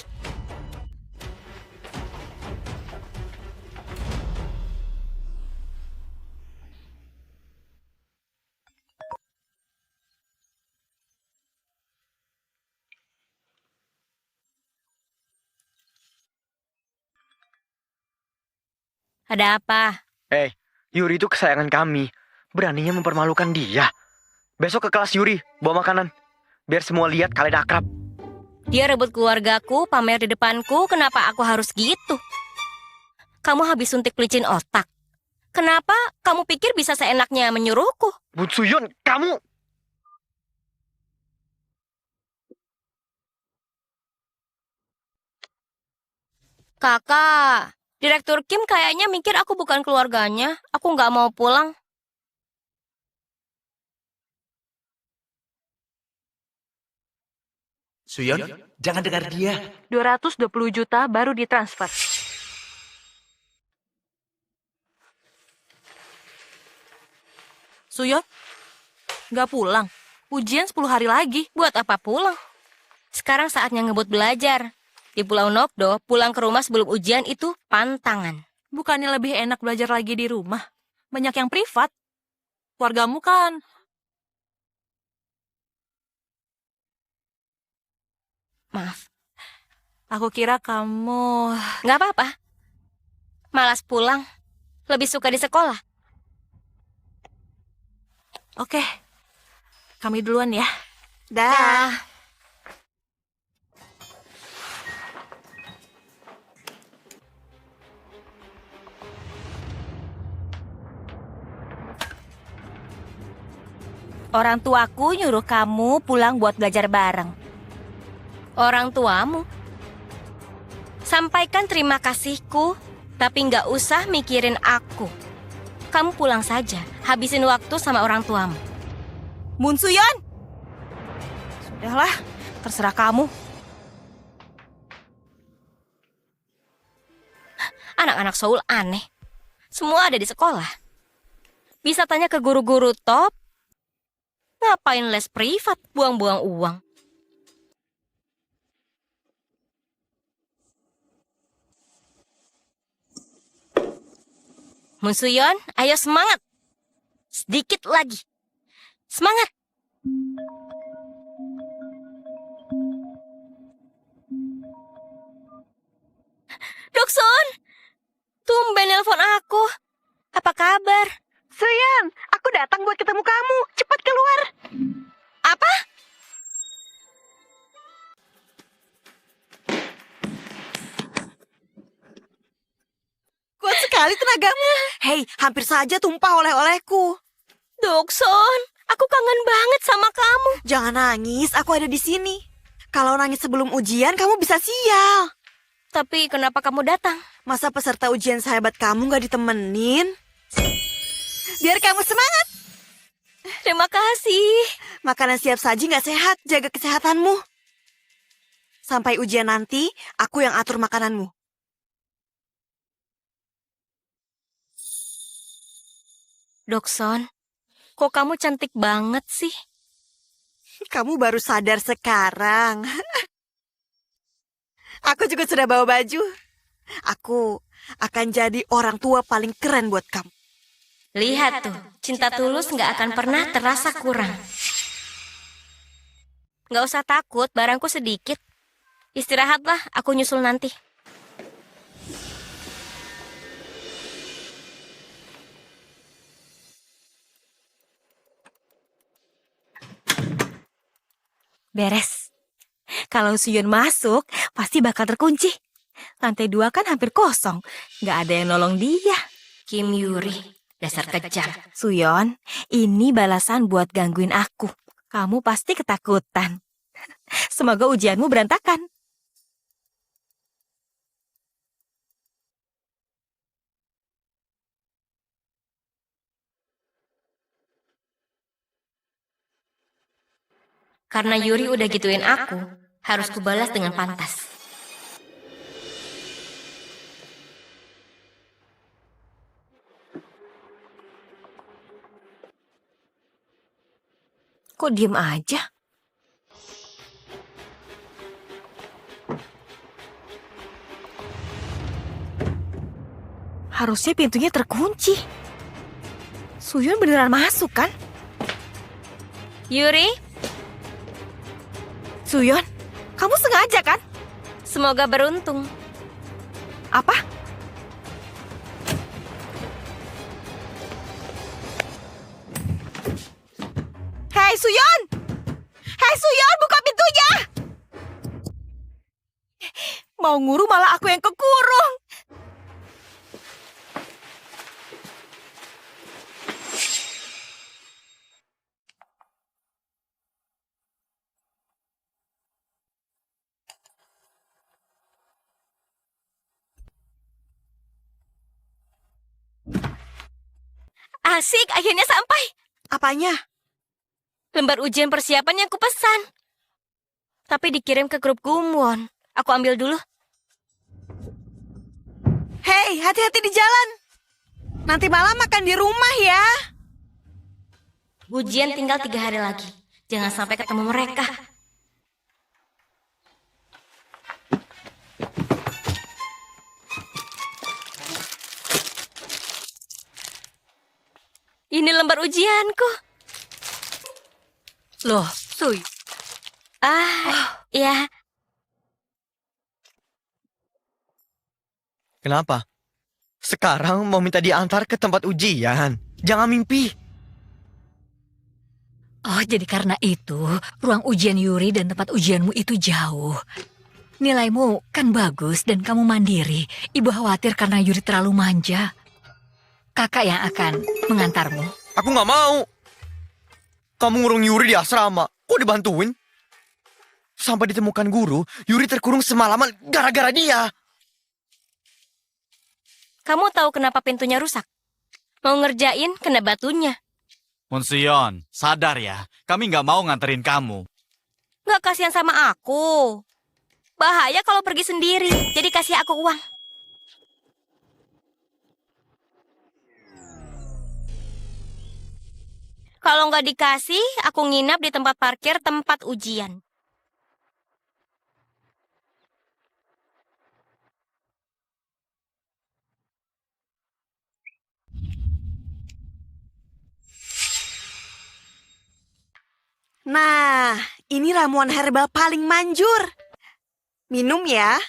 Ada apa? Yuri itu kesayangan kami. Beraninya mempermalukan dia. Besok ke kelas Yuri, bawa makanan. Biar semua lihat kalian akrab. Dia rebut keluargaku, pamer di depanku, kenapa aku harus gitu? Kamu habis suntik pelicin otak. Kenapa kamu pikir bisa seenaknya menyuruhku? Bun Suyon, kamu... Kakak, Direktur Kim kayaknya mikir aku bukan keluarganya. Aku nggak mau pulang. Suyon, jangan dengar dia. 220 juta baru ditransfer. Suyon, nggak pulang. Ujian 10 hari lagi. Buat apa pulang? Sekarang saatnya ngebut belajar. Di Pulau Nokdo, pulang ke rumah sebelum ujian itu pantangan. Bukannya lebih enak belajar lagi di rumah? Banyak yang privat. Keluargamu kan. Maaf, Aku kira kamu... nggak apa-apa. Malas pulang. Lebih suka di sekolah. Oke, kami duluan ya. Dah. Orang tuaku nyuruh kamu pulang buat belajar bareng. Orang tuamu. Sampaikan terima kasihku, tapi nggak usah mikirin aku. Kamu pulang saja, habisin waktu sama orang tuamu. Moon Suyon! Sudahlah, terserah kamu. Anak-anak Seoul aneh. Semua ada di sekolah. Bisa tanya ke guru-guru top. Ngapain les privat, buang-buang uang. Moon Suyon, ayo semangat. Sedikit lagi. Semangat. Dokson, tumben nelpon aku. Apa kabar? Suyon, aku datang buat ketemu kamu. Cepat keluar. Apa? Kuat sekali tenagamu. Hei, hampir saja tumpah oleh-olehku. Dokson, aku kangen banget sama kamu. Jangan nangis, aku ada di sini. Kalau nangis sebelum ujian, kamu bisa sial. Tapi kenapa kamu datang? Masa peserta ujian sahabat kamu gak ditemenin? Biar kamu semangat. Terima kasih. Makanan siap saji gak sehat, jaga kesehatanmu. Sampai ujian nanti, aku yang atur makananmu. Dokson, kok kamu cantik banget sih? Kamu baru sadar sekarang. Aku juga sudah bawa baju. Aku akan jadi orang tua paling keren buat kamu. Lihat tuh, cinta tulus nggak akan pernah terasa kurang. Nggak usah takut, barangku sedikit. Istirahatlah, aku nyusul nanti. Beres. Kalau Suyon masuk, pasti bakal terkunci. Lantai 2 kan hampir kosong. Nggak ada yang nolong dia. Kim Yuri, dasar kejam. Suyon, ini balasan buat gangguin aku. Kamu pasti ketakutan. Semoga ujianmu berantakan. Karena Yuri udah gituin aku, harus kubalas dengan pantas. Kok diem aja? Harusnya pintunya terkunci. Suyun beneran masuk kan? Yuri, Suyun, kamu sengaja kan? semoga beruntung. Apa? Hei Suyun! Hei Suyun, buka pintunya! Mau nguru malah aku yang kekurung. Asik, akhirnya sampai. Apanya? Lembar ujian persiapan yang kupesan. Tapi dikirim ke grup Gumwon. Aku ambil dulu. Hei, hati-hati di jalan. Nanti malam makan di rumah ya. Ujian tinggal 3 hari lagi. Jangan sampai ketemu mereka. Ini lembar ujianku. Loh, Suy, Ya. Kenapa? Sekarang mau minta diantar ke tempat ujian. Jangan mimpi. oh jadi karena itu ruang ujian Yuri dan tempat ujianmu itu jauh. Nilaimu kan bagus dan kamu mandiri. Ibu khawatir karena Yuri terlalu manja. Kakak yang akan mengantarmu. Aku nggak mau. Kamu ngurung Yuri di asrama. Kok dibantuin? Sampai ditemukan guru, Yuri terkurung semalaman gara-gara dia. Kamu tahu kenapa pintunya rusak? Mau ngerjain, kena batunya. Monsion, sadar ya. Kami nggak mau nganterin kamu. Nggak kasihan sama aku. Bahaya kalau pergi sendiri, jadi kasih aku uang. Kalau nggak dikasih, aku nginap di tempat parkir tempat ujian. Nah, ini ramuan herbal paling manjur. Minum ya.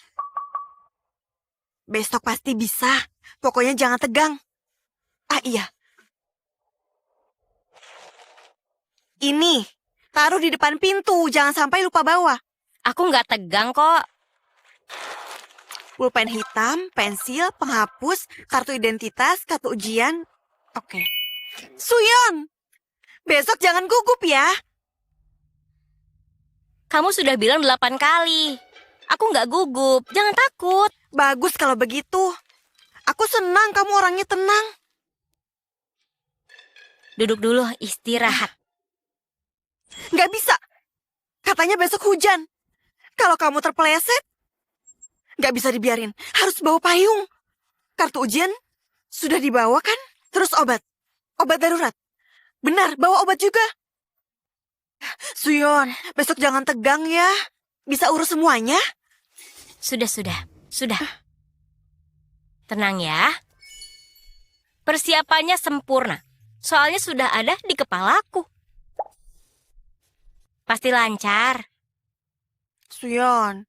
Besok pasti bisa. Pokoknya jangan tegang. Ah iya. Ini, taruh di depan pintu. Jangan sampai lupa bawa. Aku nggak tegang kok. Pulpen hitam, pensil, penghapus, kartu identitas, kartu ujian. Oke. Suyon, besok jangan gugup ya. Kamu sudah bilang 8 kali. Aku nggak gugup, jangan takut. Bagus kalau begitu. Aku senang kamu orangnya tenang. Duduk dulu, istirahat. Nggak bisa. Katanya besok hujan. Kalau kamu terpeleset, nggak bisa dibiarin. Harus bawa payung. Kartu ujian sudah dibawa kan? Terus obat. Obat darurat. Benar, bawa obat juga. Suyon, besok jangan tegang ya. Bisa urus semuanya. Sudah. Tenang ya. Persiapannya sempurna. Soalnya sudah ada di kepalaku. Pasti lancar. Suyon,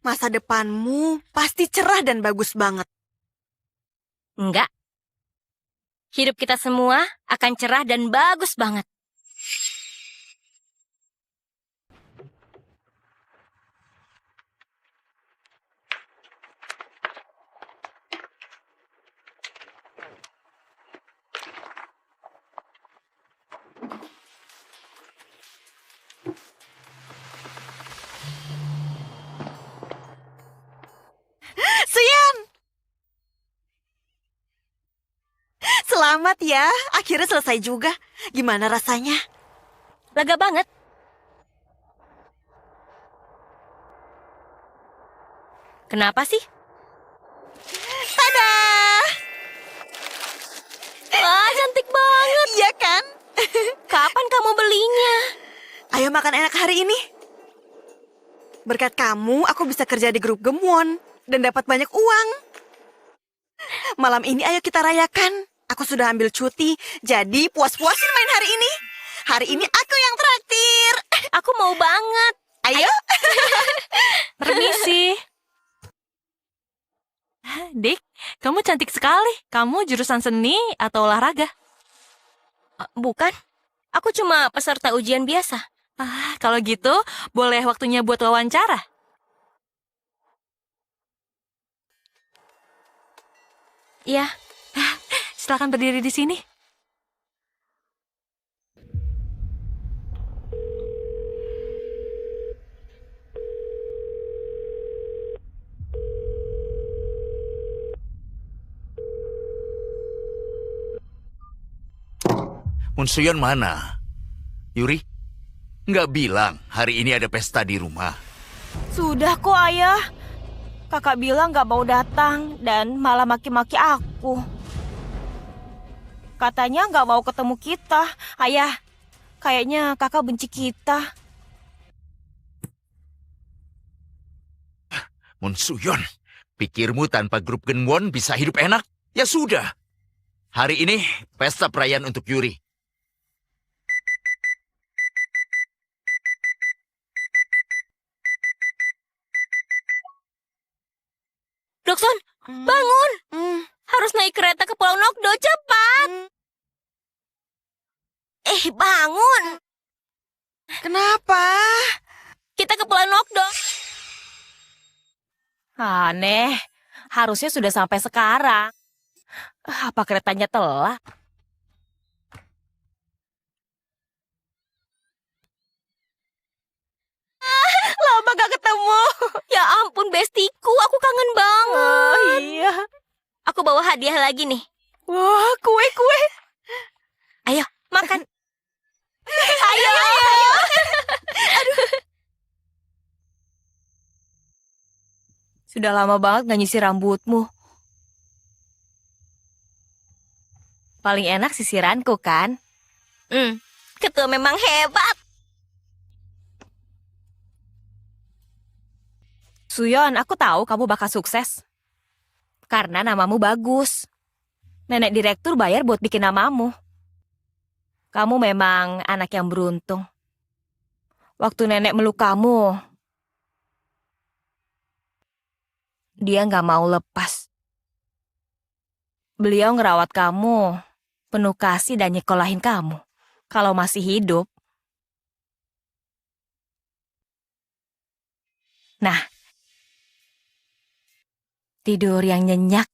masa depanmu pasti cerah dan bagus banget. Enggak. Hidup kita semua akan cerah dan bagus banget. Suyon! Selamat ya, akhirnya selesai juga. Gimana rasanya? Lega banget. Kenapa sih? Tada! Wah, cantik banget. Iya kan? Kapan kamu belinya? Ayo makan enak hari ini. Berkat kamu, aku bisa kerja di grup Gemwon dan dapat banyak uang. Malam ini ayo kita rayakan. Aku sudah ambil cuti, jadi puas-puasin main hari ini. Hari ini aku yang traktir. Aku mau banget. Ayo. Permisi. Dik, kamu cantik sekali. Kamu jurusan seni atau olahraga? Bukan, aku cuma peserta ujian biasa. Kalau gitu, boleh waktunya buat wawancara? Iya. Silakan berdiri di sini. Munsuyon mana? Yuri? Nggak bilang hari ini ada pesta di rumah. Sudah kok, Ayah. Kakak bilang gak mau datang dan malah maki-maki aku. Katanya gak mau ketemu kita. Ayah, kayaknya kakak benci kita. Munsuyon, pikirmu tanpa grup Genwon bisa hidup enak? Ya sudah. Hari ini pesta perayaan untuk Yuri. Dokson, bangun. Harus naik kereta ke Pulau Nokdo, cepat. Bangun. Kenapa? Kita ke Pulau Nokdo. Aneh, harusnya sudah sampai sekarang. Apa keretanya telat? Lama gak ketemu. Ya ampun, bestiku, aku kangen banget. Oh iya. Aku bawa hadiah lagi nih. Wah, kue-kue. Ayo, makan. Ayo. Sudah lama banget gak nyisir rambutmu. Paling enak sisiranku kan? Ketua memang hebat. Suyon, aku tahu kamu bakal sukses. Karena namamu bagus. Nenek direktur bayar buat bikin namamu. Kamu memang anak yang beruntung. Waktu nenek meluk kamu, dia nggak mau lepas. Beliau ngerawat kamu, penuh kasih dan nyekolahin kamu. Kalau masih hidup. Nah, tidur yang nyenyak.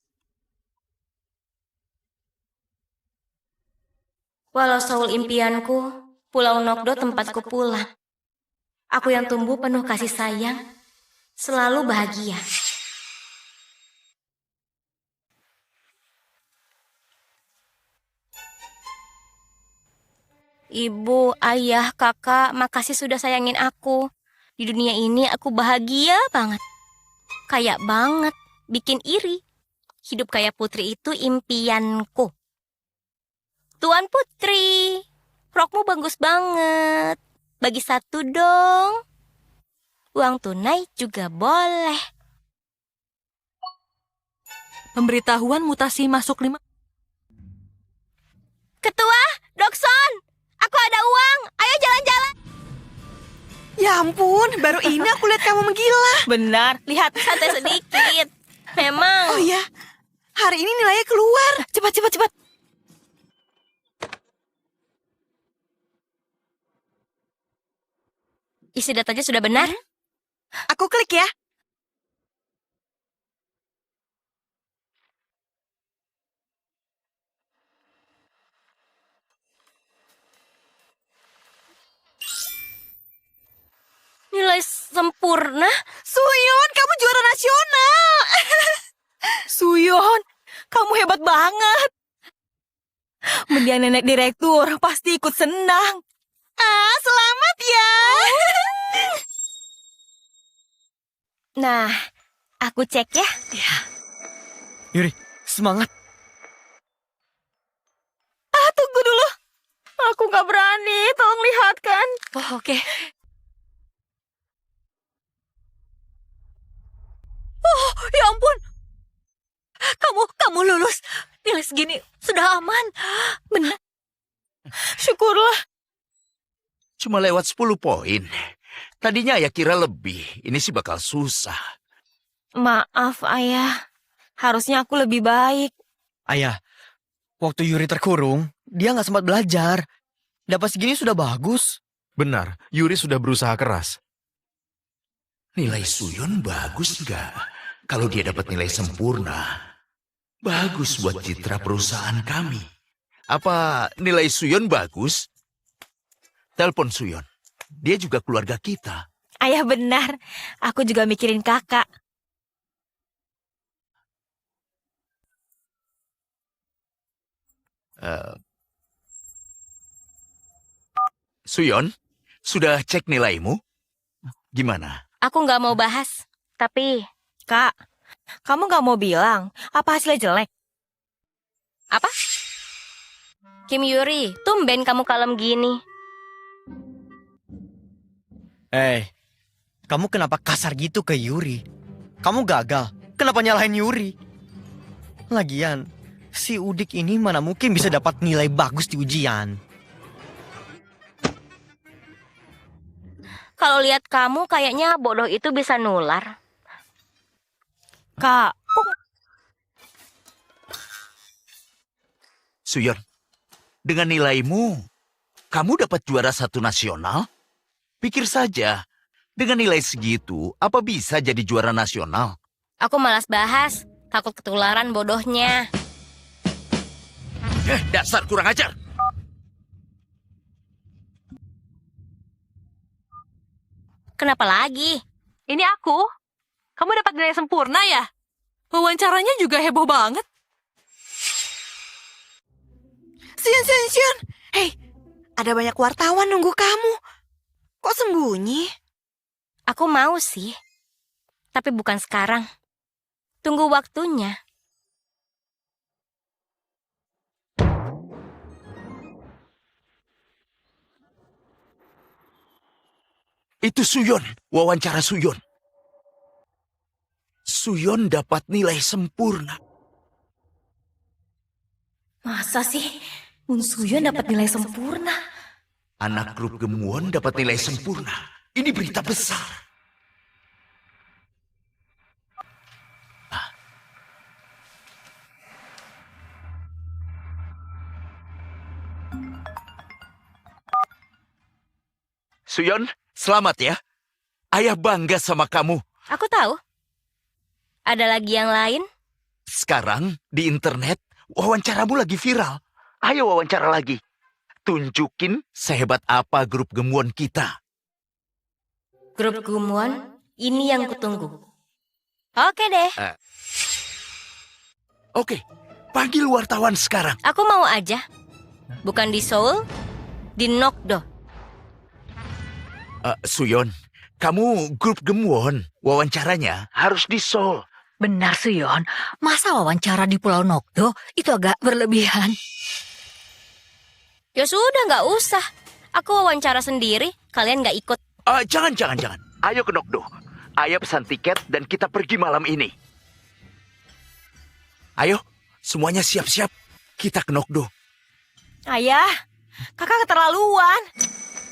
Walau Seoul impianku, Pulau Nokdo tempatku pulang. Aku yang tumbuh penuh kasih sayang, selalu bahagia. Ibu, ayah, kakak, makasih sudah sayangin aku. Di dunia ini aku bahagia banget. Kayak banget, bikin iri. Hidup kayak putri itu impianku. Tuan Putri, rokmu bagus banget. Bagi satu dong. Uang tunai juga boleh. Pemberitahuan mutasi masuk 5. Ketua, Dokson, aku ada uang. Ayo jalan-jalan. Ya ampun, baru ini aku lihat kamu menggila. Benar, lihat. Santai sedikit. Memang. Oh ya, hari ini nilainya keluar. Cepat. Isi datanya sudah benar. Aku klik ya. Nilai sempurna. Suyon, kamu juara nasional. Suyon, kamu hebat banget. Mendiang nenek direktur pasti ikut senang. Selamat ya. Nah, aku cek ya. Yuri, semangat. Tunggu dulu. Aku gak berani, tolong lihatkan. Oh, oke. Oh, ya ampun. Kamu lulus. segini sudah aman. Benar. Syukurlah. Cuma lewat 10 poin. Tadinya ayah kira lebih. Ini sih bakal susah. Maaf, Ayah. Harusnya aku lebih baik. Ayah, waktu Yuri terkurung, dia nggak sempat belajar. Dapat segini sudah bagus. Benar, Yuri sudah berusaha keras. Nilai Suyon bagus nggak? Kalau dia dapat nilai sempurna, bagus buat citra perusahaan kami. Apa nilai Suyon bagus? Telepon Suyon. Dia juga keluarga kita. Ayah benar. Aku juga mikirin kakak. Suyon, sudah cek nilaimu? Gimana? Aku nggak mau bahas. Tapi, Kak, kamu nggak mau bilang apa hasilnya jelek? Apa? Kim Yuri, tumben kamu kalem gini. Kamu kenapa kasar gitu ke Yuri? Kamu gagal. Kenapa nyalahin Yuri? Lagian, si Udik ini mana mungkin bisa dapat nilai bagus di ujian? Kalau lihat kamu kayaknya bodoh itu bisa nular. Kak, Suyon, dengan nilaimu, kamu dapat juara 1 nasional? Pikir saja, dengan nilai segitu, apa bisa jadi juara nasional? Aku malas bahas, takut ketularan bodohnya. Dasar kurang ajar! Kenapa lagi? Ini aku. Kamu dapat nilai sempurna ya? Wawancaranya juga heboh banget. Sion. Hei, ada banyak wartawan nunggu kamu. Kok sembunyi? Aku mau sih, tapi bukan sekarang. Tunggu waktunya. Itu Suyon, wawancara Suyon. Suyon dapat nilai sempurna. masa sih Mun Suyon dapat nilai sempurna? Anak grup Gemuon dapat nilai sempurna. Ini berita besar. Suyon, selamat ya. Ayah bangga sama kamu. Aku tahu. Ada lagi yang lain? Sekarang di internet wawancaramu lagi viral. Ayo wawancara lagi. Tunjukin sehebat apa grup Gemuon kita. Grup Gumuan, ini yang kutunggu. Oke deh, Oke, panggil wartawan sekarang. aku mau aja. Bukan di Seoul, di Nokdo. Suyon, kamu grup Gemuon. Wawancaranya harus di Seoul. Benar, Suyon. Masa wawancara di Pulau Nokdo itu agak berlebihan. Ya sudah, nggak usah. Aku wawancara sendiri, kalian nggak ikut. Jangan. Ayo ke Nokdo. Ayah pesan tiket dan kita pergi malam ini. Ayo, semuanya siap-siap. Kita ke Nokdo. Ayah, kakak keterlaluan.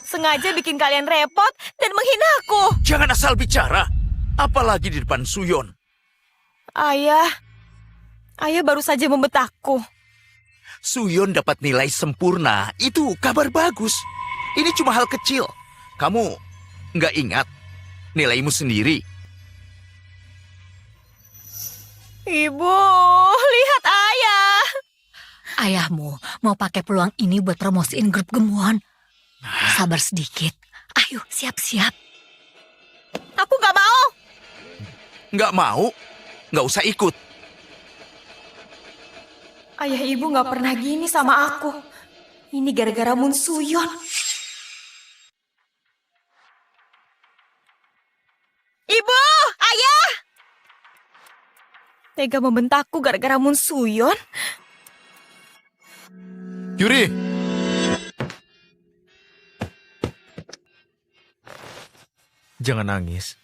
Sengaja bikin kalian repot dan menghina aku. Jangan asal bicara. Apalagi di depan Suyon. Ayah baru saja membentakku. Suyon dapat nilai sempurna. Itu kabar bagus. Ini cuma hal kecil. Kamu nggak ingat nilaimu sendiri? Ibu, lihat ayah. Ayahmu mau pakai peluang ini buat promosiin grup Gemuon. Sabar sedikit. Ayo, siap-siap. Aku nggak mau. Nggak mau? Nggak usah ikut. Ayah ibu nggak pernah gini sama aku. Ini gara-gara Mun Suyon. Ibu, ayah. Tega membentakku gara-gara Mun Suyon. Yuri! Jangan nangis.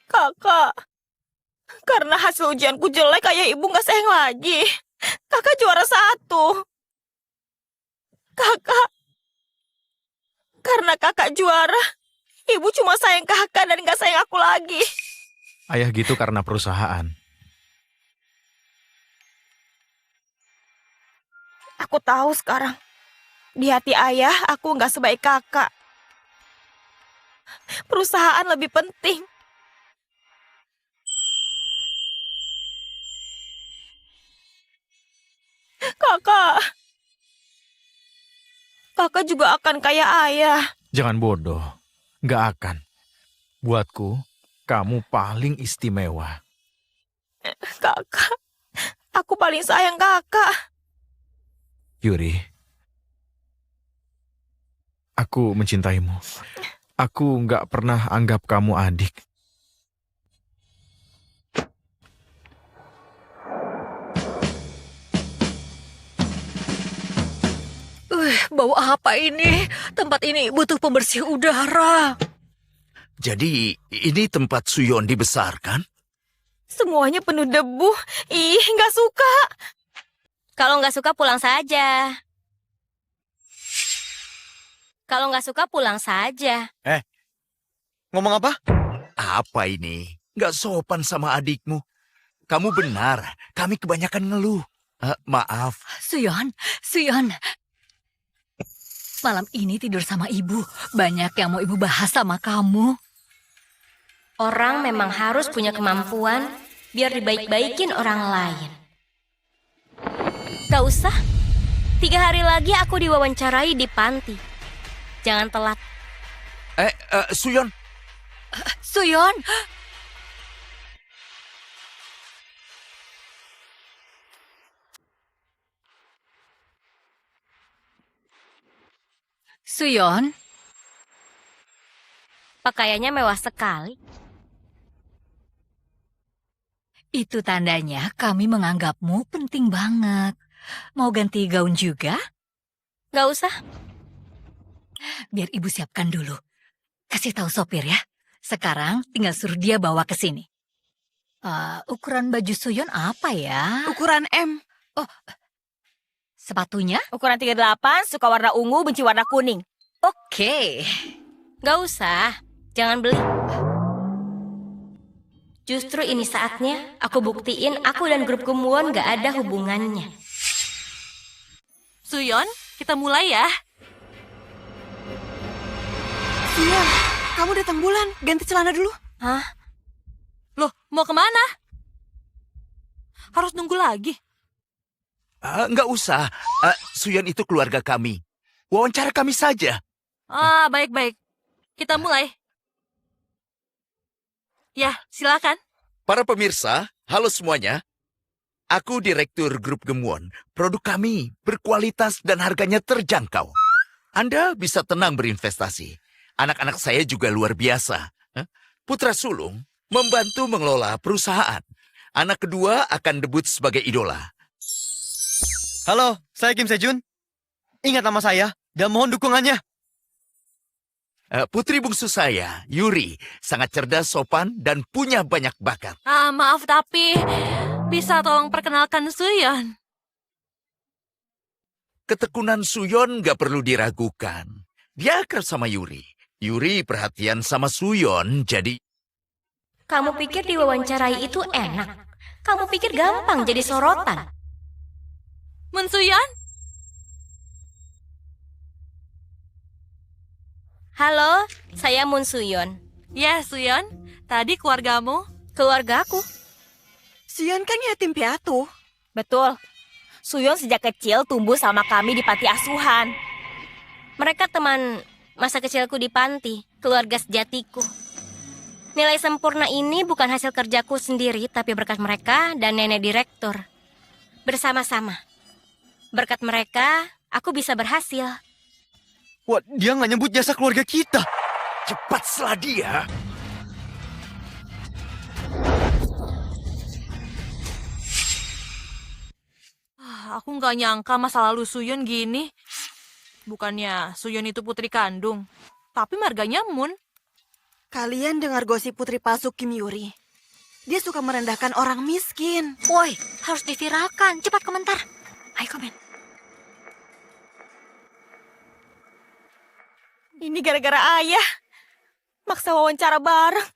Kakak, karena hasil ujianku jelek, ayah ibu nggak sayang lagi. Kakak juara 1. Kakak, karena kakak juara, ibu cuma sayang kakak dan gak sayang aku lagi. Ayah gitu karena perusahaan. Aku tahu sekarang, di hati ayah aku gak sebaik kakak. Perusahaan lebih penting. Kakak juga akan kayak ayah. Jangan bodoh. Gak akan. Buatku, kamu paling istimewa. Kakak, aku paling sayang kakak. Yuri, aku mencintaimu. Aku gak pernah anggap kamu adik. Bau apa ini? Tempat ini butuh pembersih udara. Jadi, ini tempat Suyon dibesarkan? Semuanya penuh debu. Ih, gak suka. Kalau nggak suka pulang saja. Kalau nggak suka pulang saja. Ngomong apa? Apa ini? Gak sopan sama adikmu. Kamu benar, kami kebanyakan ngeluh. Maaf, Suyon. Malam ini tidur sama ibu. Banyak yang mau ibu bahas sama kamu. Orang memang harus punya kemampuan biar dibaik-baikin orang lain. Gak usah. 3 hari lagi aku diwawancarai di panti. Jangan telat. Suyon, Suyon. Suyon, Pakaiannya mewah sekali. itu tandanya kami menganggapmu penting banget. Mau ganti gaun juga? Gak usah. Biar ibu siapkan dulu. Kasih tahu sopir ya. Sekarang tinggal suruh dia bawa ke sini. Ukuran baju Suyon apa ya? Ukuran M. Sepatunya? Ukuran 38, suka warna ungu, benci warna kuning. Oke. Gak usah. Jangan beli. Justru ini saatnya aku buktiin aku dan grup Gumwon gak ada hubungannya. Suyon, kita mulai ya. Suyon, kamu datang bulan. Ganti celana dulu. Hah? Loh, mau kemana? Harus nunggu lagi. nggak usah. Suyon itu keluarga kami. Wawancara kami saja. Baik-baik. Kita mulai. Ya, silakan. Para pemirsa, halo semuanya. Aku Direktur Grup Gemwon. Produk kami berkualitas dan harganya terjangkau. Anda bisa tenang berinvestasi. Anak-anak saya juga luar biasa. Putra sulung membantu mengelola perusahaan. Anak kedua akan debut sebagai idola. Halo, saya Kim Sejun. Ingat nama saya dan mohon dukungannya. Putri bungsu saya, Yuri, sangat cerdas, sopan, dan punya banyak bakat. Maaf tapi bisa tolong perkenalkan Suyon. Ketekunan Suyon gak perlu diragukan. Dia akrab sama Yuri. Yuri perhatian sama Suyon, jadi... Kamu pikir diwawancarai itu enak? Kamu pikir gampang jadi sorotan? Mun Suyon? Halo, saya Moon Suyon. Ya, Suyon. Tadi keluargamu. Keluargaku. Suyon kan yatim piatu. Betul. Suyon sejak kecil tumbuh sama kami di panti asuhan. Mereka teman masa kecilku di panti, keluarga sejatiku. Nilai sempurna ini bukan hasil kerjaku sendiri, tapi berkat mereka dan nenek direktur. Bersama-sama. Berkat mereka, aku bisa berhasil. Wah, dia nggak nyebut jasa keluarga kita. Cepat selah dia. Aku nggak nyangka masa lalu Suyon gini. Bukannya Suyon itu putri kandung, tapi marganya Moon. Kalian dengar gosip putri palsu Kim Yuri? Dia suka merendahkan orang miskin. Woi, harus diviralkan. Cepat komentar. Ayo komen. Ini gara-gara ayah. Maksa wawancara bareng.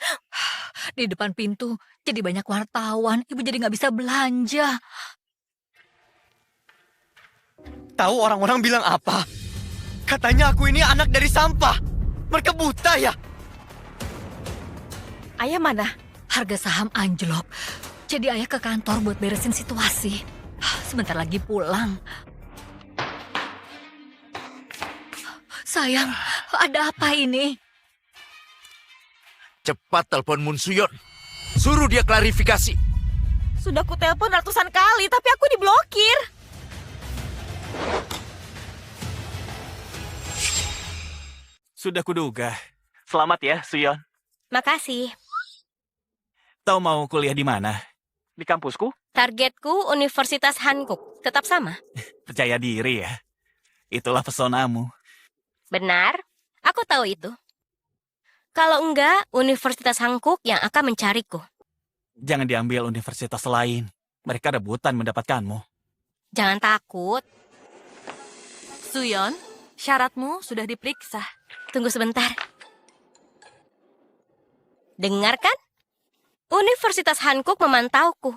Di depan pintu jadi banyak wartawan. Ibu jadi nggak bisa belanja. Tahu orang-orang bilang apa? Katanya aku ini anak dari sampah. Mereka buta ya? Ayah mana? Harga saham anjlok. Jadi ayah ke kantor buat beresin situasi. Sebentar lagi pulang. Sayang, ada apa ini? Cepat telepon Moon Suyon. Suruh dia klarifikasi. Sudah ku telepon ratusan kali, tapi aku diblokir. Sudah kuduga. Selamat ya, Suyon. Makasih. Tahu mau kuliah di mana? Di kampusku? Targetku Universitas Hankook. Tetap sama. Percaya diri ya. Itulah pesonamu. Benar, aku tahu itu. Kalau enggak, Universitas Hankook yang akan mencariku. Jangan diambil universitas lain. Mereka rebutan mendapatkanmu. Jangan takut. Suyon, syaratmu sudah diperiksa. Tunggu sebentar. Dengarkan? Universitas Hankook memantauku.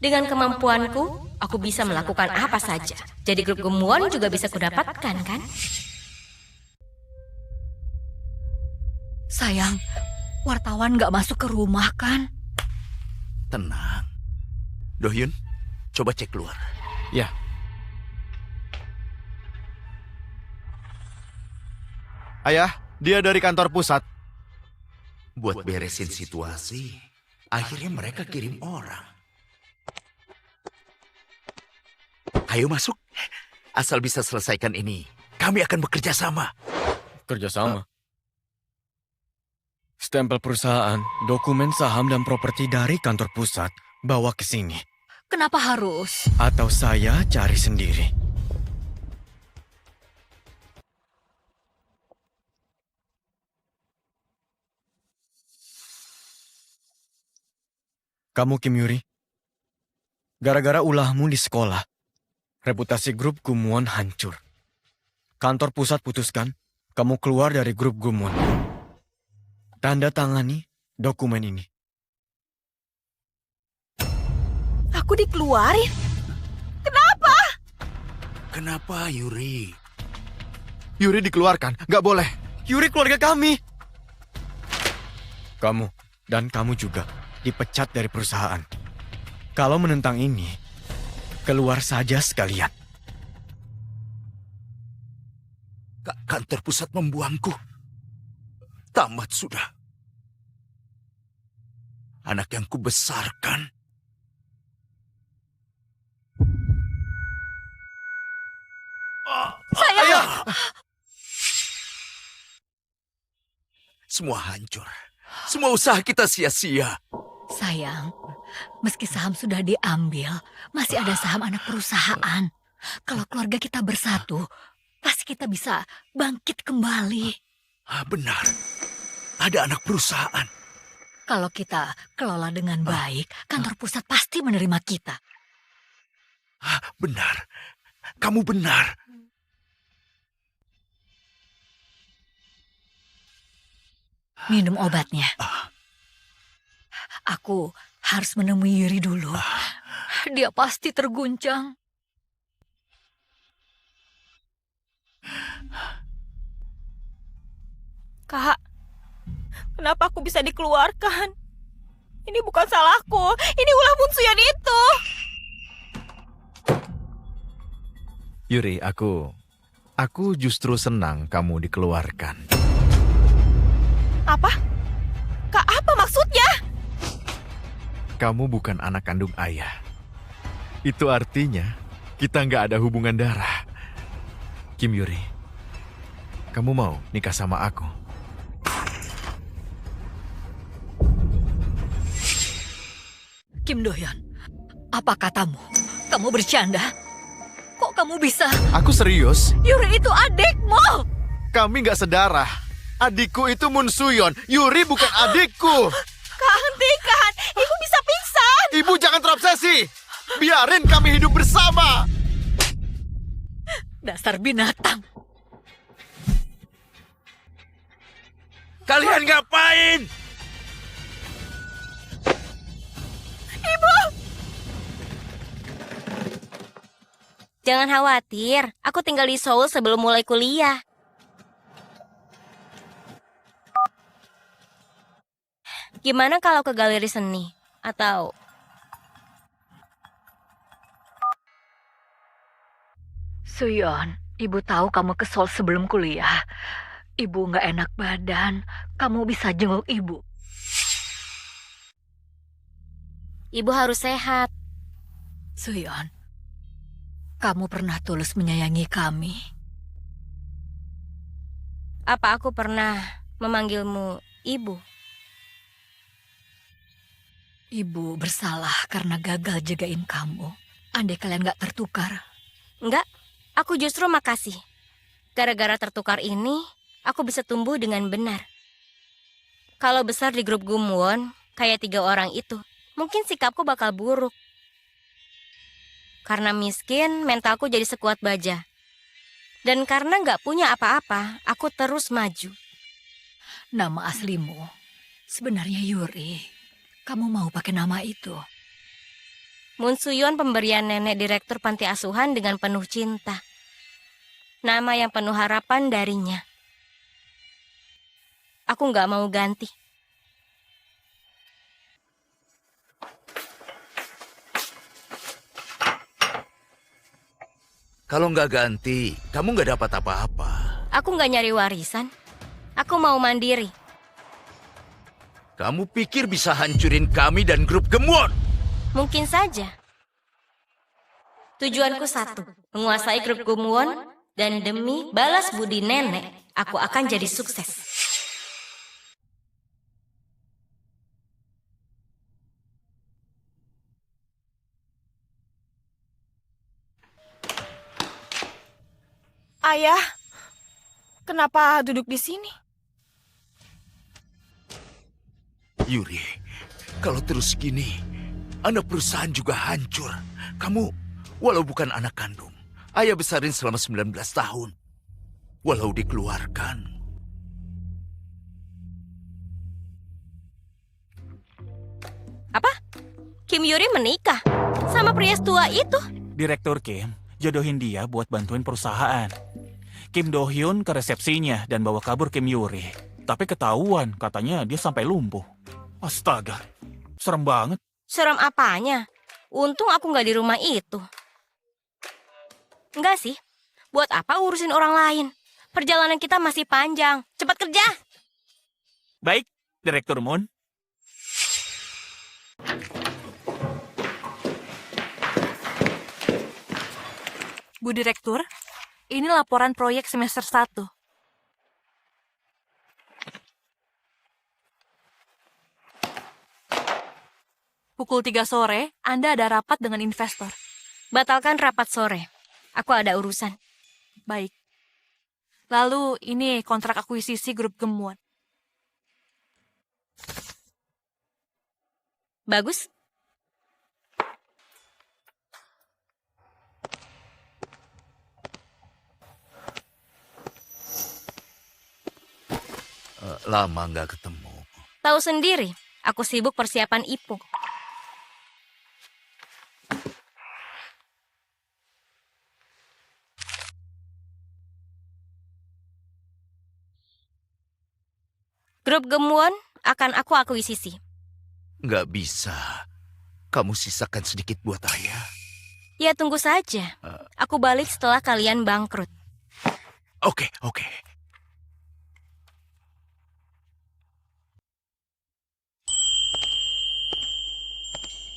Dengan kemampuanku, aku bisa melakukan apa saja. Jadi grup gemuan juga bisa kudapatkan, kan? Sayang, wartawan nggak masuk ke rumah kan? Tenang. Dohyun, coba cek keluar. Ya. Ayah, dia dari kantor pusat. Buat beresin situasi, akhirnya mereka kirim orang. Ayo masuk. Asal bisa selesaikan ini, kami akan bekerja sama. Kerjasama. Stempel perusahaan, dokumen saham dan properti dari kantor pusat bawa ke sini. Kenapa harus? Atau saya cari sendiri. Kamu Kim Yuri, gara-gara ulahmu di sekolah, reputasi grup Gumwon hancur. Kantor pusat putuskan, kamu keluar dari grup Gumwon. Tanda tangani dokumen ini. Aku dikeluarin. Kenapa, Yuri? Yuri dikeluarkan, nggak boleh. Yuri keluarga kami. Kamu dan kamu juga dipecat dari perusahaan. Kalau menentang ini, keluar saja sekalian. Kantor pusat membuangku. Tamat sudah. Anak yang kubesarkan. Semua hancur. Semua usaha kita sia-sia. Sayang, meski saham sudah diambil, masih ada saham anak perusahaan. Kalau keluarga kita bersatu, pasti kita bisa bangkit kembali. Benar. Ada anak perusahaan. Kalau kita kelola dengan baik, kantor pusat pasti menerima kita. Benar. Kamu benar. Minum obatnya. Aku harus menemui Yuri dulu. Dia pasti terguncang. Kak, kenapa aku bisa dikeluarkan? Ini bukan salahku. Ini ulah Moon Suyon itu. Yuri, aku justru senang kamu dikeluarkan. Apa? Kak, apa maksudnya? Kamu bukan anak kandung ayah. Itu artinya kita nggak ada hubungan darah. Kim Yuri, kamu mau nikah sama aku? Kim Dohyun, apa katamu? Kamu bercanda? Kok kamu bisa? Aku serius. Yuri itu adikmu! Kami nggak sedarah. Adikku itu Moon Suyon. Yuri bukan adikku. Kak, hentikan. Ibu bisa pingsan. Ibu jangan terobsesi. Biarin kami hidup bersama. Dasar binatang. Kalian ngapain? Jangan khawatir, aku tinggal di Seoul sebelum mulai kuliah. Gimana kalau ke galeri seni? Atau... Suyon, ibu tahu kamu ke Seoul sebelum kuliah. Ibu nggak enak badan. Kamu bisa jenguk ibu. Ibu harus sehat. Suyon, kamu pernah tulus menyayangi kami. Apa aku pernah memanggilmu ibu? Ibu bersalah karena gagal jagain kamu. Andai kalian nggak tertukar. Enggak, aku justru makasih. Gara-gara tertukar ini, aku bisa tumbuh dengan benar. Kalau besar di grup Gumwon, kayak 3 orang itu, mungkin sikapku bakal buruk. Karena miskin, mentalku jadi sekuat baja. Dan karena nggak punya apa-apa, aku terus maju. Nama aslimu sebenarnya Yuri. Kamu mau pakai nama itu? Moon Suyon pemberian nenek direktur panti asuhan dengan penuh cinta. Nama yang penuh harapan darinya. Aku nggak mau ganti. Kalau nggak ganti, kamu nggak dapat apa-apa. Aku nggak nyari warisan. Aku mau mandiri. Kamu pikir bisa hancurin kami dan grup Gemwon? Mungkin saja. Tujuanku satu, menguasai grup Gumwon, dan demi balas budi nenek, aku akan jadi sukses. Ayah, kenapa duduk di sini? Yuri, kalau terus gini, anak perusahaan juga hancur. Kamu, walau bukan anak kandung, ayah besarin selama 19 tahun. Walau dikeluarkan. Apa? Kim Yuri menikah sama pria tua itu? Direktur Kim jodohin dia buat bantuin perusahaan. Kim Do Hyun ke resepsinya dan bawa kabur Kim Yuri. Tapi ketahuan, katanya dia sampai lumpuh. Astaga, serem banget. Serem apanya? Untung aku nggak di rumah itu. Enggak sih, buat apa urusin orang lain? Perjalanan kita masih panjang. Cepat kerja! Baik, Direktur Moon. Bu Direktur, ini laporan proyek semester 1. Pukul 3 sore, Anda ada rapat dengan investor. Batalkan rapat sore. Aku ada urusan. Baik. Lalu, ini kontrak akuisisi grup Gemwon. Bagus? Lama nggak ketemu. Tahu sendiri, aku sibuk persiapan IPO. Grup Gemwon akan aku akuisisi. Nggak bisa. Kamu sisakan sedikit buat ayah. Ya tunggu saja. Aku balik setelah kalian bangkrut. Oke.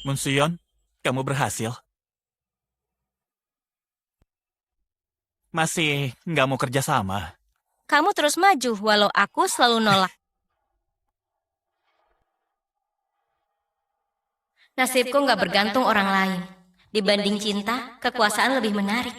Moon Suyon, kamu berhasil. Masih nggak mau kerja sama? Kamu terus maju walau aku selalu nolak. Nasibku nggak bergantung orang lain. Dibanding cinta, kekuasaan lebih menarik.